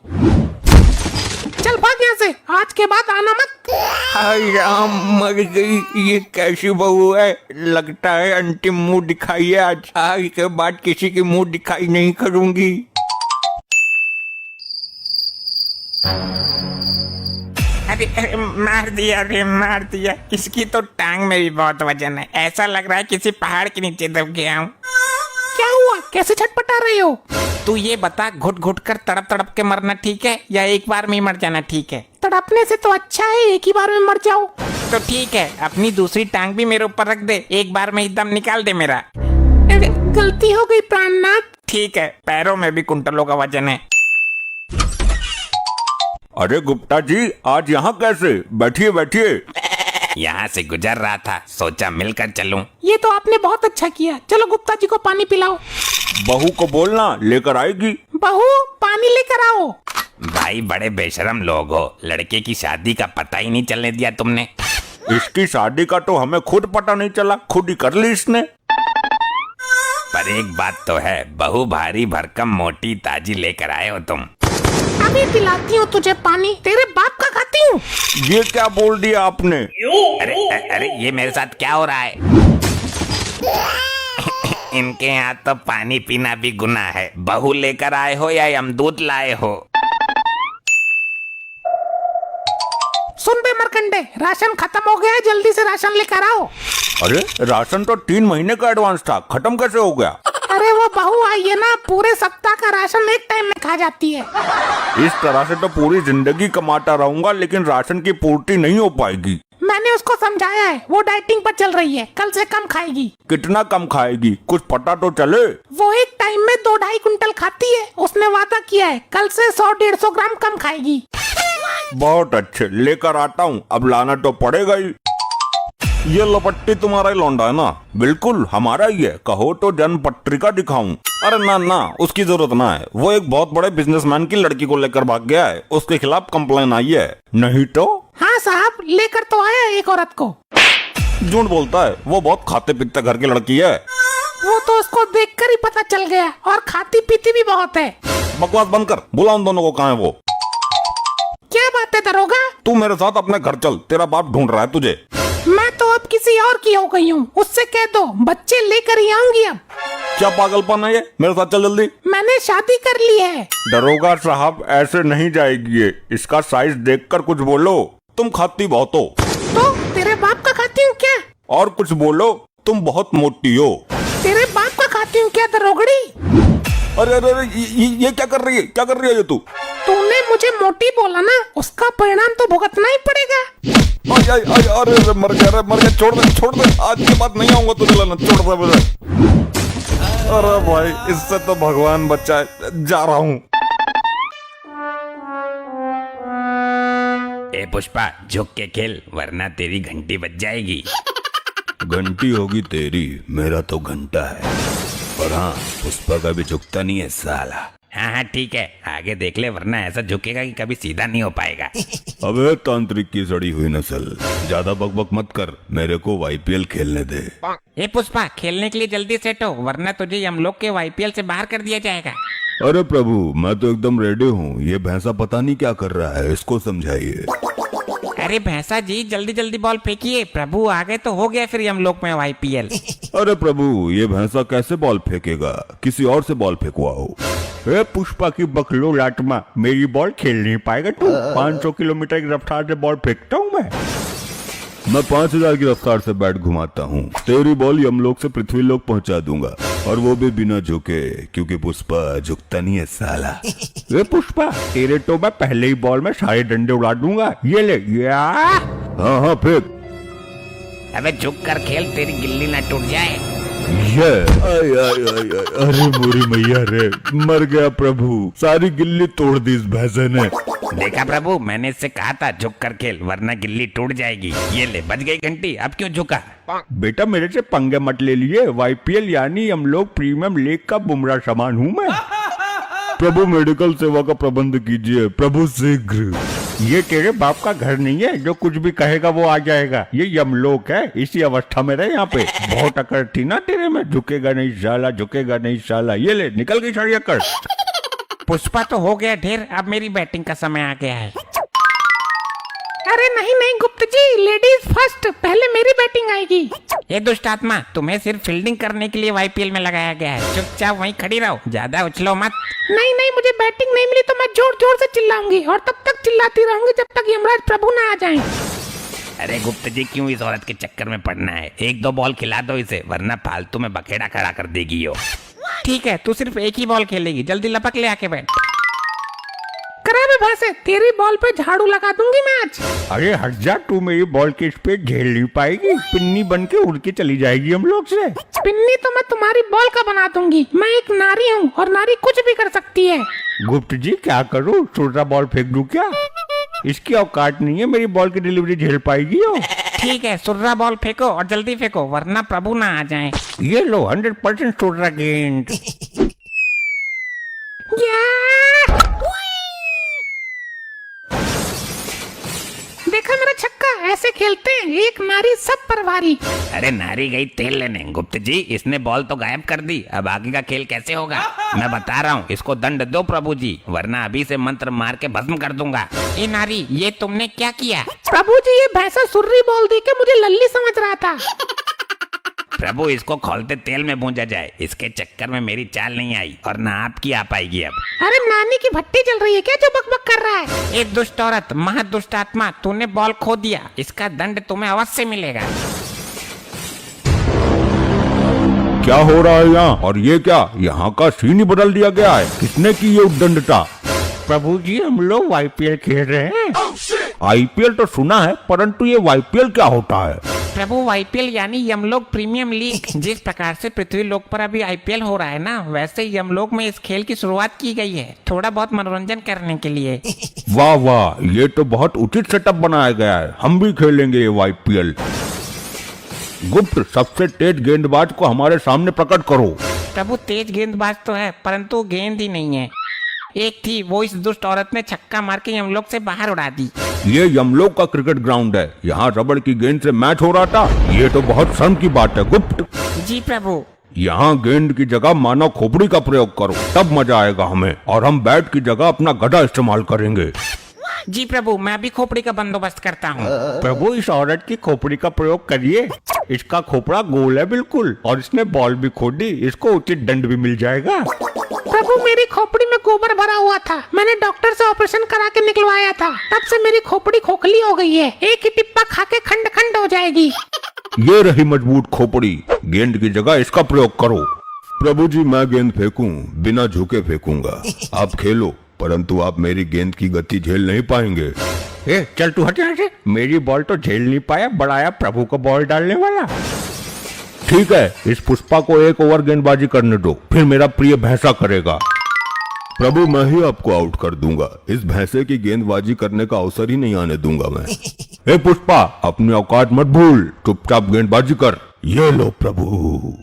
चल भाग यहाँ से, आज के बाद आना मत। हाय राम, मर गई। ये कैसी बहू है? लगता है अंतिम मुंह दिखाई है आज के बाद किसी की मुंह दिखाई नहीं करूंगी। अरे मार दिया। इसकी तो टांग में भी बहुत वजन है। ऐसा लग रहा है किसी पहाड़ के नीचे दब गया हूँ। कैसे छटपटा रही हो? तू ये बता, घुट घुट कर तड़प तड़प के मरना ठीक है या एक बार में ही मर जाना ठीक है? तड़पने से तो अच्छा है एक ही बार में मर जाओ। तो ठीक है, अपनी दूसरी टांग भी मेरे ऊपर रख दे, एक बार में ही दम निकाल दे मेरा। अरे, गलती हो गई प्राणनाथ। ठीक है, पैरों में भी कुंटलों का वजन है। अरे गुप्ता जी, आज यहाँ कैसे? बैठिए बैठिए। यहाँ से गुजर रहा था, सोचा मिलकर चलूं। ये तो आपने बहुत अच्छा किया। चलो गुप्ता जी को पानी पिलाओ। बहू को बोलना लेकर आएगी। बहू, पानी लेकर आओ। भाई बड़े बेशरम लोग हो, लड़के की शादी का पता ही नहीं चलने दिया तुमने। इसकी शादी का तो हमें खुद पता नहीं चला, खुद ही कर ली इसने। पर एक बात तो है, बहू भारी भरकम मोटी ताजी लेकर आए हो तुम। अभी पिलाती हूँ तुझे पानी, तेरे बाप का खाती हूँ। ये क्या बोल दिया आपने? अरे ये मेरे साथ क्या हो रहा है? इनके यहाँ तो पानी पीना भी गुनाह है। बहू लेकर आए हो या यमदूत लाए हो? सुन बे मरकंडे, राशन खत्म हो गया है, जल्दी से राशन लेकर आओ। अरे राशन तो 3 महीने का एडवांस था, खत्म कैसे हो गया? अरे वो बहू आई है ना, पूरे सप्ताह का राशन एक टाइम में खा जाती है। इस तरह से तो पूरी जिंदगी कमाता रहूंगा, लेकिन राशन की पूर्ति नहीं हो पाएगी। मैंने उसको समझाया है, वो डाइटिंग पर चल रही है, कल से कम खाएगी। कितना कम खाएगी, कुछ पता तो चले। वो एक टाइम में 2-2.5 कुंटल खाती है। उसने वादा किया है, कल से 100-150 ग्राम कम खाएगी। बहुत अच्छे, लेकर आता हूँ। अब लाना तो पड़ेगा ही। ये लपट्टी तुम्हारा ही लौंडा है ना? बिल्कुल हमारा ही है। कहो तो जन्म पत्रिका दिखाऊं? अरे ना ना, उसकी जरूरत ना है। वो एक बहुत बड़े बिजनेसमैन की लड़की को लेकर भाग गया है, उसके खिलाफ कंप्लेन आई है। नहीं तो? हाँ साहब, लेकर तो आया है एक औरत को। झूठ बोलता है, वो बहुत खाते पीते घर की लड़की है। वो तो उसको देखकर ही पता चल गया, और खाती पीती भी बहुत है। बकवास बंद कर, बुला उन दोनों को। कहाँ है वो? क्या बात है दरोगा? तू मेरे साथ अपने घर चल, तेरा बाप ढूंढ रहा है तुझे। मैं तो अब किसी और की हो गई हूँ, उससे कह दो बच्चे लेकर ही आऊंगी अब। क्या पागलपन है ये? मेरे साथ चल जल्दी। मैंने शादी कर ली है। दरोगा साहब, ऐसे नहीं जाएगी ये। इसका साइज देखकर कुछ बोलो। तुम खाती बहुत हो। तो तेरे बाप का खाती हूँ क्या? और कुछ बोलो, तुम बहुत मोटी हो। तेरे बाप का खाती हूँ क्या दरोगड़ी? अरे अरे अरे, ये क्या कर रही है? क्या कर रही है ये तू? तूने मुझे मोटी बोला ना, उसका परिणाम तो भुगतना ही पड़ेगा। अरे मर गया, छोड़ दे। आज के बाद नहीं आऊंगा तुझे लाना, छोड़ दे मुझे। अरे भाई, इससे तो भगवान बचाए। जा रहा हूँ। ए पुष्पा, झुक के खेल, वरना तेरी घंटी बज जाएगी। घंटी होगी तेरी, मेरा तो घंटा है। और हाँ, पुष्पा का भी झुकता नहीं है साला। हाँ ठीक है, आगे देख ले, वरना ऐसा झुकेगा कि कभी सीधा नहीं हो पाएगा। अबे तांत्रिक की सड़ी हुई नस्ल, ज्यादा बकबक मत कर, मेरे को वाईपीएल खेलने दे। ए पुष्पा, खेलने के लिए जल्दी सेट हो, वरना तुझे यमलोक के वाईपीएल से बाहर कर दिया जाएगा। अरे प्रभु, मैं तो एकदम रेडी हूँ। ये भैंसा पता नहीं क्या कर रहा है, इसको समझाइए। अरे भैंसा जी, जल्दी जल्दी बॉल फेंकिए, प्रभु आ गए तो हो गया फिर यमलोक में वाईपीएल। अरे प्रभु, ये भैंसा कैसे बॉल फेंकेगा? किसी और से बॉल फेंकवाओ। ए पुष्पा की बकलो लाटमा, मेरी बॉल खेल नहीं पाएगा तू। 500 किलोमीटर की रफ्तार से बॉल फेंकता हूँ मैं 5000 की रफ्तार से बैट घुमाता हूँ। तेरी बॉल यमलोक से पृथ्वी लोक पहुँचा दूंगा, और वो भी बिना झुके, क्योंकि पुष्पा झुकता नहीं है साला। ए पुष्पा, तेरे तो मैं पहले ही बॉल में सारे डंडे उड़ा दूंगा। ये ले। हाँ हाँ फेंक। अबे झुक कर खेल, तेरी गिल्ली ना टूट जाए। ये आय आय आय आय, अरे मोरी मैया रे, मर गया प्रभु। सारी गिल्ली तोड़ दी इस भैंसे ने। देखा प्रभु, मैंने इससे कहा था झुक कर खेल, वरना गिल्ली टूट जाएगी। ये ले, बज गई घंटी। अब क्यों झुका? बेटा, मेरे से पंगे मत ले लिए। वाईपीएल यानी हम लोग प्रीमियम लीग का बुमराह सामान हूँ मैं। प्रभु मेडिकल सेवा का प्रबंध कीजिए प्रभु, शीघ्र। ये तेरे बाप का घर नहीं है, जो कुछ भी कहेगा वो आ जाएगा। ये यमलोक है, इसी अवस्था में रहे यहाँ पे। बहुत अकड़ थी ना तेरे में, झुकेगा नहीं साला, झुकेगा नहीं साला। ये ले, निकल गई सारी अकड़। पुष्पा तो हो गया ढेर, अब मेरी बैटिंग का समय आ गया है। अरे नहीं नहीं गुप्त जी, लेडीज फर्स्ट, पहले मेरी बैटिंग आएगी। ये दुष्ट आत्मा, तुम्हें सिर्फ फील्डिंग करने के लिए वाईपीएल में लगाया गया है। चुपचाप वहीं खड़ी रहो, ज्यादा उछलो मत। नहीं नहीं, मुझे बैटिंग नहीं मिली तो मैं जोर जोर से चिल्लाऊंगी, और तब तक चिल्लाती रहूंगी जब तक यमराज प्रभु ना आ जाएं। अरे गुप्त जी, क्यों इस औरत के चक्कर में पड़ना है? 1-2 बॉल खिला दो इसे, वरना फालतू में बखेड़ा खड़ा कर देगी यो। ठीक है, तू सिर्फ एक ही बॉल खेलेगी, जल्दी लपक ले आके बैठ। करा बे भैंसे, तेरी बॉल पे झाड़ू लगा दूंगी मैं आज। अरे हट जा, तू मेरी बॉल के स्पीड झेल नहीं पाएगी, पिन्नी बन के उड़ के चली जाएगी हम लोग से। पिन्नी तो मैं तुम्हारी बॉल का बना दूंगी, मैं एक नारी हूँ और नारी कुछ भी कर सकती है। गुप्त जी क्या करूँ, छोटा बॉल फेंक दूं क्या? इसकी औकात नहीं है मेरी बॉल की डिलीवरी झेल पाएगी हो। ठीक है, सुर्रा बॉल फेंको और जल्दी फेंको वरना प्रभु ना आ जाए। ये लो 100% छोटा गेंद। देखा मेरा छक्का, ऐसे खेलते हैं, एक नारी सब परवारी। अरे नारी गई तेल लेने। गुप्त जी, इसने बॉल तो गायब कर दी, अब आगे का खेल कैसे होगा? मैं बता रहा हूँ, इसको दंड दो प्रभु जी, वरना अभी से मंत्र मार के भस्म कर दूंगा। ए नारी, ये तुमने क्या किया? प्रभु जी, ये भैंसा सुर्री बॉल दे के मुझे लल्ली समझ रहा था। प्रभु, इसको खोलते तेल में भूंजा जाए, इसके चक्कर में मेरी चाल नहीं आई और ना आपकी आ पाएगी अब। अरे नानी की भट्टी चल रही है क्या जो बकबक कर रहा है? ए दुष्ट औरत, महादुष्ट आत्मा, तूने बॉल खो दिया, इसका दंड तुम्हें अवश्य मिलेगा। क्या हो रहा है यहाँ? और ये क्या, यहाँ का सीन ही बदल दिया गया है? किसने की ये उद्दंडता? प्रभु जी, हम लोग IPL खेल रहे हैं। IPL तो सुना है, परंतु ये YPL क्या होता है? प्रभु, IPL यानी यमलोक प्रीमियम लीग। जिस प्रकार से पृथ्वी लोक पर अभी IPL हो रहा है ना, वैसे यमलोक में इस खेल की शुरुआत की गई है, थोड़ा बहुत मनोरंजन करने के लिए। वाह वाह, ये तो बहुत उचित सेटअप बनाया गया है, हम भी खेलेंगे ये YPL। गुप्त, सबसे तेज गेंदबाज को हमारे सामने प्रकट करो। प्रभु, तेज गेंदबाज तो है, परंतु गेंद ही नहीं है। एक थी, वो इस दुष्ट औरत ने छक्का मार के यमलोक से बाहर उड़ा दी। ये यमलोक का क्रिकेट ग्राउंड है, यहाँ रबड़ की गेंद से मैच हो रहा था, ये तो बहुत शर्म की बात है। गुप्त, जी प्रभु। यहाँ गेंद की जगह मानव खोपड़ी का प्रयोग करो, तब मजा आएगा हमें, और हम बैट की जगह अपना गदा इस्तेमाल करेंगे। जी प्रभु, मैं अभी खोपड़ी का बंदोबस्त करता हूँ। प्रभु, इस औरत की खोपड़ी का प्रयोग करिए, इसका खोपड़ा गोल है बिल्कुल, और इसने बॉल भी खो दी, इसको उचित दंड भी मिल जाएगा। प्रभु, मेरी खोपड़ी में गोबर भरा हुआ था, मैंने डॉक्टर से ऑपरेशन करा के निकलवाया था, तब से मेरी खोपड़ी खोखली हो गई है, एक ही टिप्पा खा के खंड खंड हो जाएगी। ये रही मजबूत खोपड़ी, गेंद की जगह इसका प्रयोग करो। प्रभु जी, मैं गेंद फेंकूं, बिना झुके फेंकूंगा। आप खेलो, परंतु आप मेरी गेंद की गति झेल नहीं पाएंगे। ए, चल तू हट यहाँ से, मेरी बॉल तो झेल नहीं पाया, बढ़ाया प्रभु को बॉल डालने वाला। ठीक है, इस पुष्पा को एक ओवर गेंदबाजी करने दो, फिर मेरा प्रिय भैंसा करेगा। प्रभु, मैं ही आपको आउट कर दूंगा, इस भैंसे की गेंदबाजी करने का अवसर ही नहीं आने दूंगा मैं। ए पुष्पा, अपनी औकात मत भूल, चुपचाप गेंदबाजी कर। ये लो प्रभु।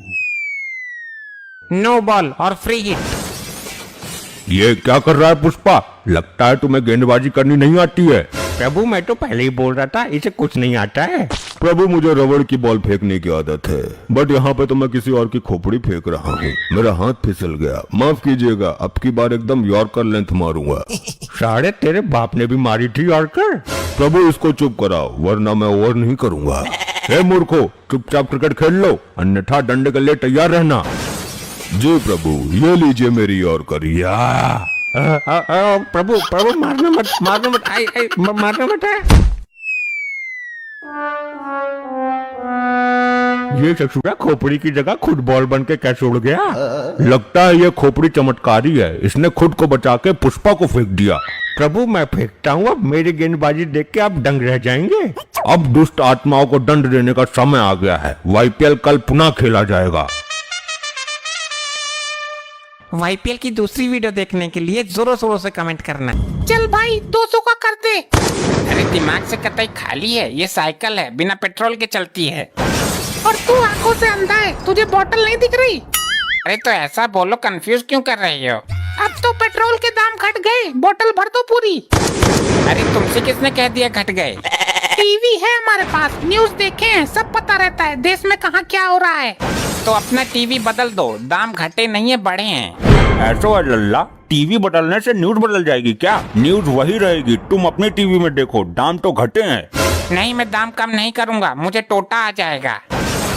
नो बॉल और फ्री हिट। ये क्या कर रहा है पुष्पा? लगता है तुम्हें गेंदबाजी करनी नहीं आती है। प्रभु, मैं तो पहले ही बोल रहा था, इसे कुछ नहीं आता है। प्रभु, मुझे रबड़ की बॉल फेंकने की आदत है, बट यहाँ पे तो मैं किसी और की खोपड़ी फेंक रहा हूँ, मेरा हाथ फिसल गया, माफ कीजिएगा, अब की बार एकदम यॉर्कर लेंथ मारूंगा। साढ़े तेरे बाप ने भी मारी थी यॉर्कर। प्रभु, इसको चुप कराओ, वरना मैं ओवर नहीं करूंगा। हे मूर्खो, चुपचाप क्रिकेट खेल लो, अन्यथा डंडे के लिए तैयार रहना। जी प्रभु, ये लीजिए मेरी यॉर्कर। या प्रभु, प्रभु, मारना मत, मारना मत, मारना मत है। ये ससुरा खोपड़ी की जगह खुद बॉल बन के कैसे उड़ गया? लगता है ये खोपड़ी चमत्कारी है, इसने खुद को बचा के पुष्पा को फेंक दिया। प्रभु, मैं फेंकता हूँ, अब मेरी गेंदबाजी देख के आप दंग रह जाएंगे। अब दुष्ट आत्माओं को दंड देने का समय आ गया है, YPL कल पुनः खेला जाएगा। YPL की दूसरी वीडियो देखने के लिए जोरों शोरों से कमेंट करना। चल भाई, 200 का कर दे। अरे दिमाग से कतई खाली है, ये साइकिल है, बिना पेट्रोल के चलती है। और तू आंखों से अंधा है, तुझे बोतल नहीं दिख रही? अरे तो ऐसा बोलो, कंफ्यूज क्यों कर रही हो? अब तो पेट्रोल के दाम घट गए, बोतल भर दो पूरी। अरे तुमसे किसने कह दिया घट गए? टीवी है हमारे पास, न्यूज देखे हैं, सब पता रहता है देश में कहाँ क्या हो रहा है। तो अपना टीवी बदल दो, दाम घटे नहीं है, बढ़े हैं। ऐसा है लल्ला, टीवी बदलने से न्यूज बदल जाएगी क्या? न्यूज वही रहेगी, तुम अपने टीवी में देखो, दाम तो घटे हैं। नहीं, मैं दाम कम नहीं करूँगा, मुझे टोटा आ जाएगा।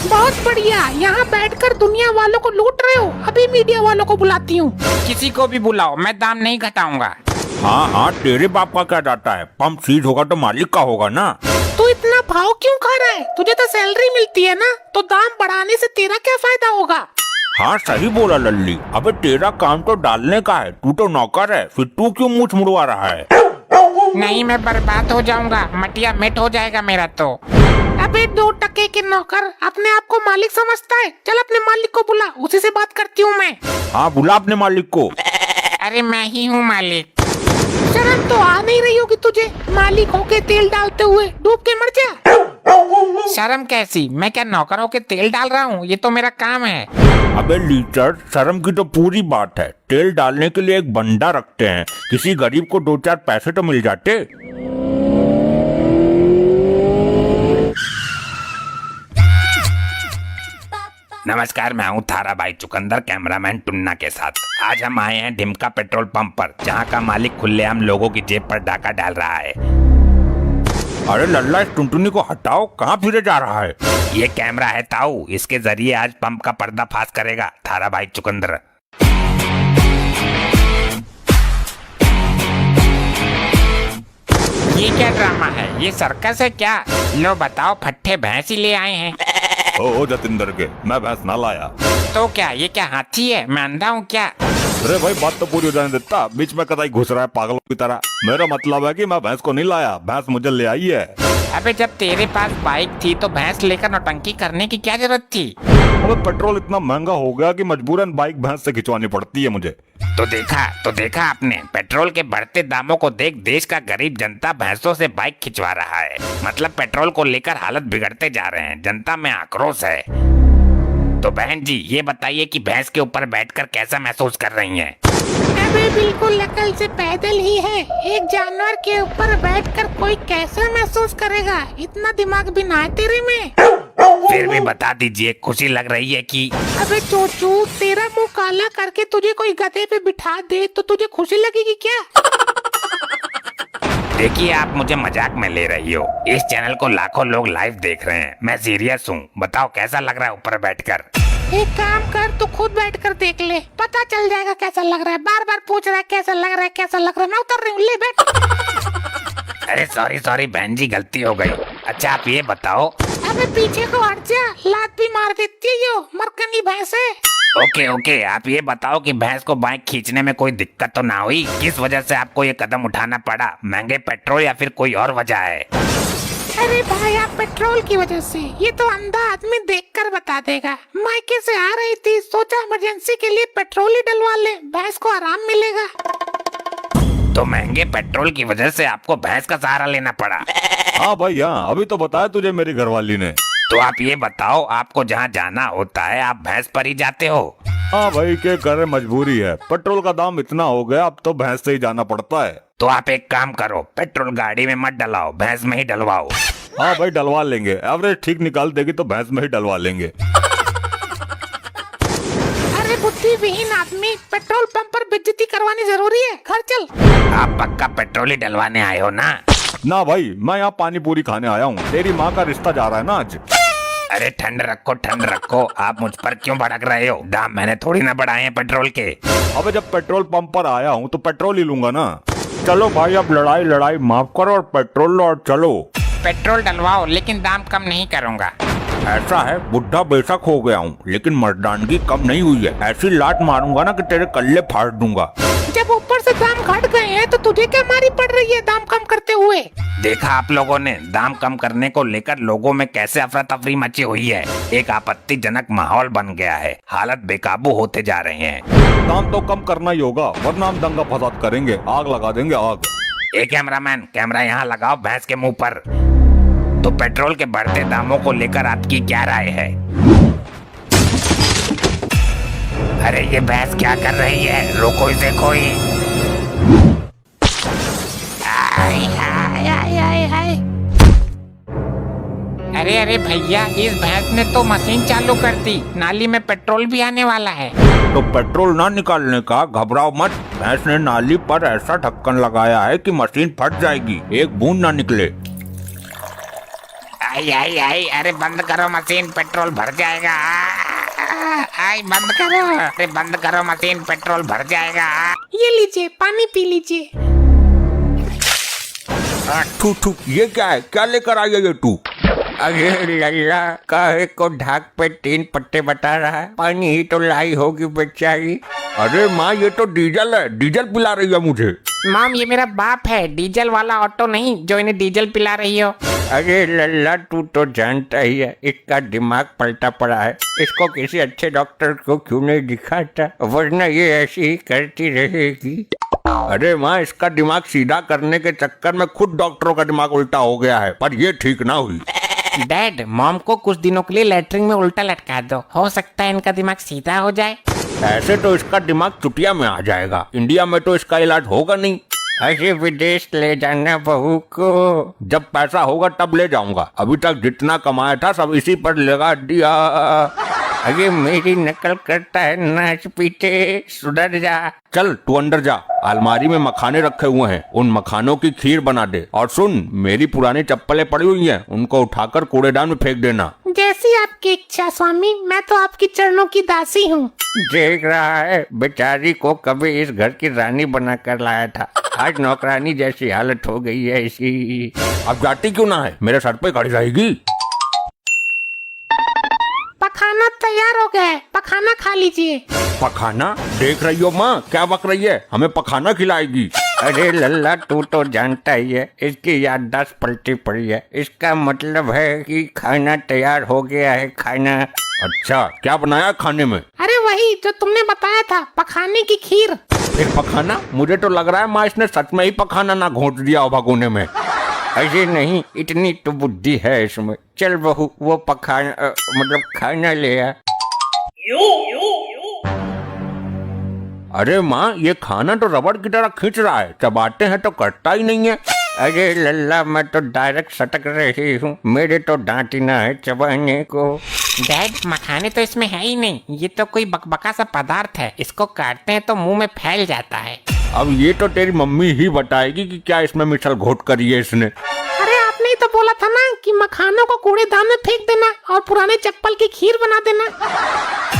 बहुत बढ़िया, यहाँ बैठकर दुनिया वालों को लूट रहे हो, अभी मीडिया वालों को बुलाती हूँ। किसी को भी बुलाओ, मैं दाम नहीं घटाऊंगा। हाँ हाँ, तेरे बाप का क्या जाता है, पंप सीज होगा तो मालिक का होगा ना। तू इतना भाव क्यों खा रहा है? तुझे तो सैलरी मिलती है ना, तो दाम बढ़ाने से तेरा क्या फायदा होगा? हाँ सही बोला लल्ली। अबे तेरा काम तो डालने का है, तू तो नौकर है, फिर तू क्यों मूछ मुड़वा रहा है? नहीं मैं बर्बाद हो जाऊंगा, मटिया मिट हो जाएगा मेरा तो। अबे 2 टके के नौकर अपने आप को मालिक समझता है। चल अपने मालिक को बुला, उसी से बात करती हूँ मैं। हाँ बुला अपने मालिक को। अरे मैं ही हूँ मालिक। शर्म तो आ नहीं रही होगी तुझे, मालिक होके तेल डालते हुए, डूब के मर जा। शर्म कैसी, मैं क्या नौकर होके तेल डाल रहा हूँ? ये तो मेरा काम है। अबे लीटर, शर्म की तो पूरी बात है। तेल डालने के लिए एक बंदा रखते हैं, किसी गरीब को 2-4 पैसे तो मिल जाते। नमस्कार, मैं हूँ थारा भाई चुकंदर, कैमरामैन टुन्ना के साथ। आज हम आए हैं ढिमका पेट्रोल पंप पर, जहाँ का मालिक खुलेआम लोगों की जेब पर डाका डाल रहा है। अरे लल्ला, इस टुनटुनी को हटाओ, कहाँ फिरे जा रहा है? ये कैमरा है ताऊ, इसके जरिए आज पंप का पर्दाफाश करेगा थारा भाई चुकंदर। ये क्या ड्रामा है? ये सर्कस है क्या? लो बताओ, फट्टे भैंस ही ले आए हैं। ओ जतिंदर के, मैं भैंस ना लाया। तो क्या ये क्या हाथी है? मैं अंधा हूँ क्या? अरे भाई बात तो पूरी हो जाने देता, बीच में कतई घुस रहा है पागलों की तरह। मेरा मतलब है कि मैं भैंस को नहीं लाया, भैंस मुझे ले आई है। अबे जब तेरे पास बाइक थी तो भैंस लेकर नौटंकी करने की क्या जरूरत थी? अबे पेट्रोल इतना महंगा हो गया कि मजबूरन बाइक भैंस से खिंचवानी पड़ती है मुझे। तो देखा आपने, पेट्रोल के बढ़ते दामों को देख देश का गरीब जनता भैंसों से बाइक खिंचवा रहा है। मतलब पेट्रोल को लेकर हालत बिगड़ते जा रहे हैं, जनता में आक्रोश है। तो बहन जी ये बताइए कि भैंस के ऊपर बैठकर कैसा महसूस कर रही हैं? अबे बिल्कुल अकल से पैदल ही है। एक जानवर के ऊपर बैठकर कोई कैसे महसूस करेगा? इतना दिमाग भी ना है तेरे में। फिर भी बता दीजिए, खुशी लग रही है कि? अबे चोचू, तेरा मुंह काला करके तुझे कोई गधे पे बिठा दे तो तुझे खुशी लगेगी क्या? देखिए आप मुझे मजाक में ले रही हो। इस चैनल को लाखों लोग लाइव देख रहे हैं, मैं सीरियस हूँ। बताओ कैसा लग रहा है ऊपर बैठकर? एक काम कर, तू खुद बैठकर देख ले, पता चल जाएगा कैसा लग रहा है। बार बार पूछ रहा है कैसा लग रहा है, कैसा लग रहा है। मैं उतर रही हूँ, ले बैठ। अरे सॉरी बहन जी, गलती हो गई। अच्छा आप ये बताओ। अबे पीछे को हट जा, लात भी मार देती है यो मरकनी भैंस है। ओके, आप ये बताओ कि भैंस को बाइक खींचने में कोई दिक्कत तो ना हुई? किस वजह से आपको ये कदम उठाना पड़ा? महंगे पेट्रोल या फिर कोई और वजह है? अरे भाई आप पेट्रोल की वजह से, ये तो अंधा आदमी देखकर बता देगा। मायके से आ रही थी, सोचा इमरजेंसी के लिए पेट्रोल ही डलवा ले, भैंस को आराम मिलेगा। तो महंगे पेट्रोल की वजह से आपको भैंस का सहारा लेना पड़ा? हाँ भाई हाँ, अभी तो बताया तुझे मेरी घरवाली ने। तो आप ये बताओ, आपको जहाँ जाना होता है आप भैंस पर ही जाते हो? हाँ भाई के करे, मजबूरी है, पेट्रोल का दाम इतना हो गया, अब तो भैंस से ही जाना पड़ता है। तो आप एक काम करो, पेट्रोल गाड़ी में मत डलाओ, भैंस में ही डलवाओ। हाँ भाई डलवा लेंगे, एवरेज ठीक निकाल देगी तो भैंस में ही डलवा लेंगे। अरे बुद्धि विहीन आदमी, पेट्रोल पंप पर बेइज्जती करवानी जरूरी है? घर चल। आप पक्का पेट्रोल ही डलवाने आए हो ना? ना भाई, मैं यहाँ पानी पूरी खाने आया हूँ, तेरी माँ का रिश्ता जा रहा है ना आज। अरे ठंड रखो, आप मुझ पर क्यों भड़क रहे हो? दाम मैंने थोड़ी ना बढ़ाए हैं पेट्रोल के। अबे जब पेट्रोल पंप पर आया हूँ तो पेट्रोल ही लूंगा ना। चलो भाई अब लड़ाई माफ करो और पेट्रोल लो और चलो। पेट्रोल डलवाओ लेकिन दाम कम नहीं करूँगा। ऐसा है, बुढ़ा बेशक हो गया हूँ लेकिन मर्दानगी कम नहीं हुई है। ऐसी लात मारूंगा ना कि तेरे कल्ले फाड़ दूंगा। जब ऊपर से दाम घट गए हैं तो तुझे क्या मारी पड़ रही है दाम कम करते हुए? देखा आप लोगों ने, दाम कम करने को लेकर लोगों में कैसे अफरा तफरी मची हुई है। एक आपत्तिजनक माहौल बन गया है, हालत बेकाबू होते जा रहे हैं। दाम तो कम करना ही होगा, वरना हम दंगा फसाद करेंगे, आग लगा देंगे आग। एक कैमरामैन, कैमरा यहाँ लगाओ भैंस के मुंह पर। तो पेट्रोल के बढ़ते दामों को लेकर आपकी क्या राय है? अरे ये भैंस क्या कर रही है? रोको इसे कोई। हाय। अरे भैया, इस भैंस ने तो मशीन चालू कर दी, नाली में पेट्रोल भी आने वाला है। तो पेट्रोल ना निकालने का, घबराओ मत। भैंस ने नाली पर ऐसा ढक्कन लगाया है कि मशीन फट जाएगी, एक बूंद ना निकले। आई, अरे बंद करो मशीन, पेट्रोल भर जाएगा। आई बंद करो, अरे बंद करो मशीन, पेट्रोल भर जाएगा। ये लीजिए, पानी पी लीजिए। थू, ये क्या है? क्या लेकर आई है ये तू? अरे लल्ला, काहे को ढाक पे 3 पट्टे बता रहा है? पानी ही तो लाई होगी बेचारी। अरे माँ ये तो डीजल है, डीजल पिला रही है मुझे। मॉम ये मेरा बाप है, डीजल वाला ऑटो नहीं जो इन्हें डीजल पिला रही हो। अरे लल्ला, तू तो जानता ही है इसका दिमाग पलटा पड़ा है। इसको किसी अच्छे डॉक्टर को क्यों नहीं दिखाता, वरना ये ऐसी ही करती रहेगी। अरे माँ इसका दिमाग सीधा करने के चक्कर में खुद डॉक्टरों का दिमाग उल्टा हो गया है, पर ये ठीक ना हुई। डैड मॉम को कुछ दिनों के लिए लेटरिन में उल्टा लटका दो, हो सकता है इनका दिमाग सीधा हो जाए। ऐसे तो इसका दिमाग चुटिया में आ जाएगा, इंडिया में तो इसका इलाज होगा नहीं। अरे विदेश ले जाना बहू को। जब पैसा होगा तब ले जाऊंगा, अभी तक जितना कमाया था सब इसी पर लगा दिया। अरे मेरी नकल करता है, नाच पीटे, सुधर जा। चल तू अंदर जा, अलमारी में मखाने रखे हुए हैं, उन मखानों की खीर बना दे। और सुन, मेरी पुरानी चप्पलें पड़ी हुई हैं, उनको उठाकर कूड़ेदान में फेंक देना। जैसी आपकी इच्छा स्वामी, मैं तो आपकी चरणों की दासी हूँ। देख रहा है, बेचारी को कभी इस घर की रानी बना कर लाया था, आज नौकरानी जैसी हालत हो गई है इसी। अब जाती क्यों ना है, मेरे सर पे खड़ी रहेगी। पखाना तैयार हो गया है, पखाना खा लीजिए। पखाना? देख रही हो माँ क्या बक रही है, हमें पखाना खिलाएगी। अरे लल्ला, तू तो जानता ही है इसकी याददाश्त पलटी पड़ी है। इसका मतलब है कि खाना तैयार हो गया है, खाना। अच्छा क्या बनाया खाने में? अरे वही जो तुमने बताया था, पखाने की खीर। फिर पखाना? मुझे तो लग रहा है माँ इसने सच में ही पखाना ना घोंट दिया हो भगोने में। ऐसे नहीं, इतनी तो बुद्धि है इसमें। चल बहू, वो पखाना मतलब खाना ले आ। अरे माँ ये खाना तो रबड़ की तरह खींच रहा है, चबाते हैं तो कटता ही नहीं है। अरे लल्ला, मैं तो डायरेक्ट सटक रही हूँ, मेरे तो दांत ही ना है चबाने को। डैड मखाने तो इसमें है ही नहीं, ये तो कोई बकबका सा पदार्थ है, इसको काटते हैं तो मुंह में फैल जाता है। अब ये तो तेरी मम्मी ही बताएगी कि क्या इसमें मिसल घोट करी है इसने। अरे आपने ही तो बोला था ना कि मखानों को कूड़ेदान में फेंक देना और पुराने चप्पल की खीर बना देना।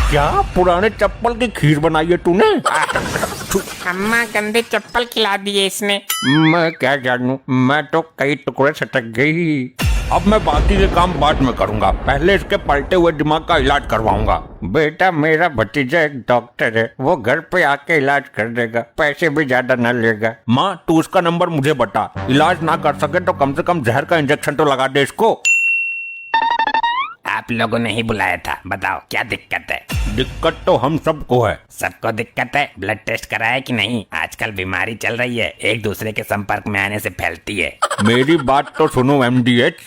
क्या पुराने चप्पल की खीर बनाई है तूने? अम्मा गंदे चप्पल खिला दिए इसने। मैं क्या जानूं, मैं तो कई टुकड़े सटक गई। अब मैं बाकी के काम बाद में करूंगा, पहले इसके पलटे हुए दिमाग का इलाज करवाऊंगा। बेटा, मेरा भतीजा एक डॉक्टर है, वो घर पे आके इलाज कर देगा, पैसे भी ज्यादा न लेगा। माँ तू उसका नंबर मुझे बता, इलाज ना कर सके तो कम से कम जहर का इंजेक्शन तो लगा दे इसको। आप लोगों ने ही बुलाया था, बताओ क्या दिक्कत है? दिक्कत तो हम सबको है। सबको दिक्कत है? ब्लड टेस्ट कराया कि नहीं? आजकल बीमारी चल रही है, एक दूसरे के संपर्क में आने से फैलती है। मेरी बात तो सुनो MDH।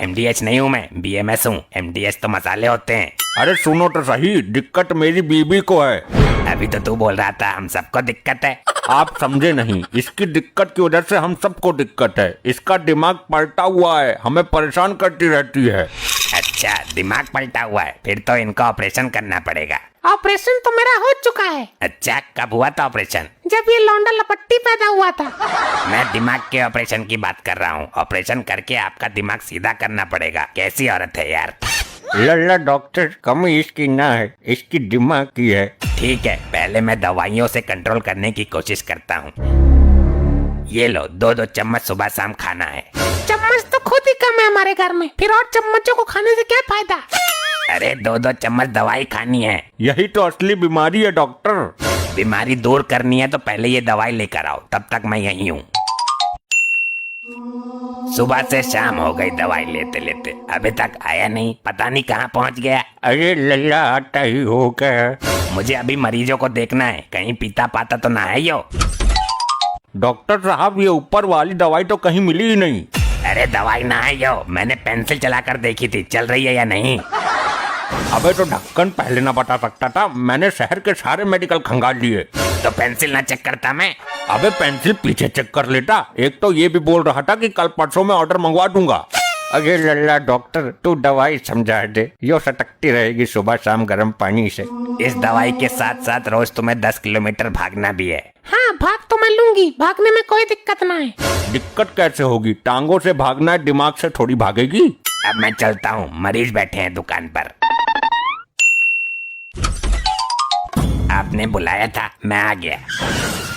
MDH नहीं हूँ मैं, BMS हूँ। MDH तो मसाले होते हैं। अरे सुनो तो सही, दिक्कत मेरी बीबी को है। अभी तो तू बोल रहा था हम सबको दिक्कत है। आप समझे नहीं, इसकी दिक्कत की वजह से हम सबको दिक्कत है। इसका दिमाग पलटा हुआ है, हमें परेशान करती रहती है। अच्छा दिमाग पलटा हुआ है, फिर तो इनका ऑपरेशन करना पड़ेगा। ऑपरेशन तो मेरा हो चुका है। अच्छा कब हुआ था ऑपरेशन? जब ये लौंडा लपट्टी पैदा हुआ था। मैं दिमाग के ऑपरेशन की बात कर रहा हूँ। ऑपरेशन करके आपका दिमाग सीधा करना पड़ेगा। कैसी औरत है यार। लल्ला डॉक्टर, कमी इसकी ना है, इसकी दिमाग की है। ठीक है, पहले मैं दवाइयों से कंट्रोल करने की कोशिश करता हूँ। ये लो 2-2 चम्मच सुबह शाम खाना है। चम्मच तो खुद ही कम है हमारे घर में, फिर और चम्मचों को खाने से क्या फायदा? अरे 2-2 चम्मच दवाई खानी है। यही तो असली बीमारी है डॉक्टर। बीमारी दूर करनी है तो पहले ये दवाई लेकर आओ, तब तक मैं यहीं हूँ। सुबह से शाम हो गई दवाई लेते लेते, अभी तक आया नहीं, पता नहीं कहाँ पहुँच गया। अरे लल्ला, आता ही होगा। मुझे अभी मरीजों को देखना है, कहीं पीता पाता तो ना है यो। डॉक्टर साहब ये ऊपर वाली दवाई तो कहीं मिली ही नहीं। अरे दवाई ना है यो, मैंने पेंसिल चलाकर देखी थी, चल रही है या नहीं। अबे तो ढक्कन पहले ना बता सकता था, मैंने शहर के सारे मेडिकल खंगाल लिए। तो पेंसिल ना चेक करता मैं? अबे पेंसिल पीछे चेक कर लेता। एक तो ये भी बोल रहा था कि कल परसों में ऑर्डर मंगवा दूंगा। अरे लल्ला डॉक्टर, तू दवाई समझा दे, यो सटकती रहेगी सुबह शाम गर्म पानी से। इस दवाई के साथ साथ रोज तुम्हें 10 किलोमीटर भागना भी है। हाँ भाग तो मैं लूंगी, भागने में कोई दिक्कत ना है। दिक्कत कैसे होगी, टांगों से भागना है, दिमाग से थोड़ी भागेगी। अब मैं चलता हूँ, मरीज बैठे हैं दुकान पर। आपने बुलाया था, मैं आ गया।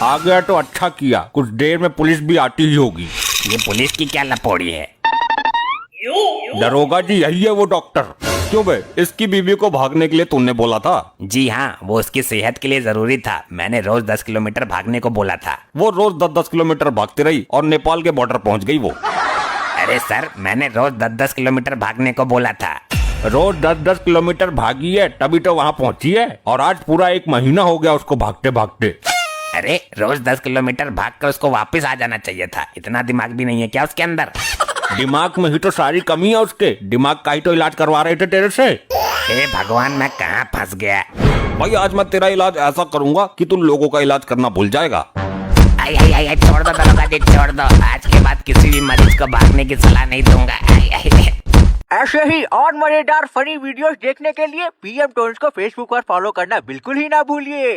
आ गया तो अच्छा किया, कुछ देर में पुलिस भी आती ही होगी। ये पुलिस की क्या लपोड़ी है? दरोगा जी यही है वो डॉक्टर। क्यों बे, इसकी बीवी को भागने के लिए तूने बोला था? जी हाँ, वो उसकी सेहत के लिए जरूरी था। मैंने रोज 10 किलोमीटर भागने को बोला था। वो रोज 10-10 किलोमीटर भागती रही और नेपाल के बॉर्डर पहुंच गई वो। अरे सर, मैंने रोज 10-10 किलोमीटर भागने को बोला था। रोज 10-10 किलोमीटर भागी है तभी तो वहाँ पहुँची है, और आज पूरा 1 महीना हो गया उसको भागते भागते। अरे रोज 10 किलोमीटर भाग कर उसको वापस आ जाना चाहिए था। इतना दिमाग भी नहीं है क्या उसके अंदर? दिमाग में ही तो सारी कमी है उसके, दिमाग का ही तो इलाज करवा रहे थे तेरे से। हे भगवान, मैं कहाँ फंस गया। भाई आज मैं तेरा इलाज ऐसा करूंगा कि तू लोगों का इलाज करना भूल जाएगा। आई आई आई, छोड़ दो दरोगा जी, छोड़ दो। आज के बाद किसी भी मरीज को भागने की सलाह नहीं दूंगा। आई आई। ऐसे ही और मजेदार फनी वीडियोस देखने के लिए PM टोन्स को फेसबुक पर फॉलो करना बिल्कुल ही ना भूलिए।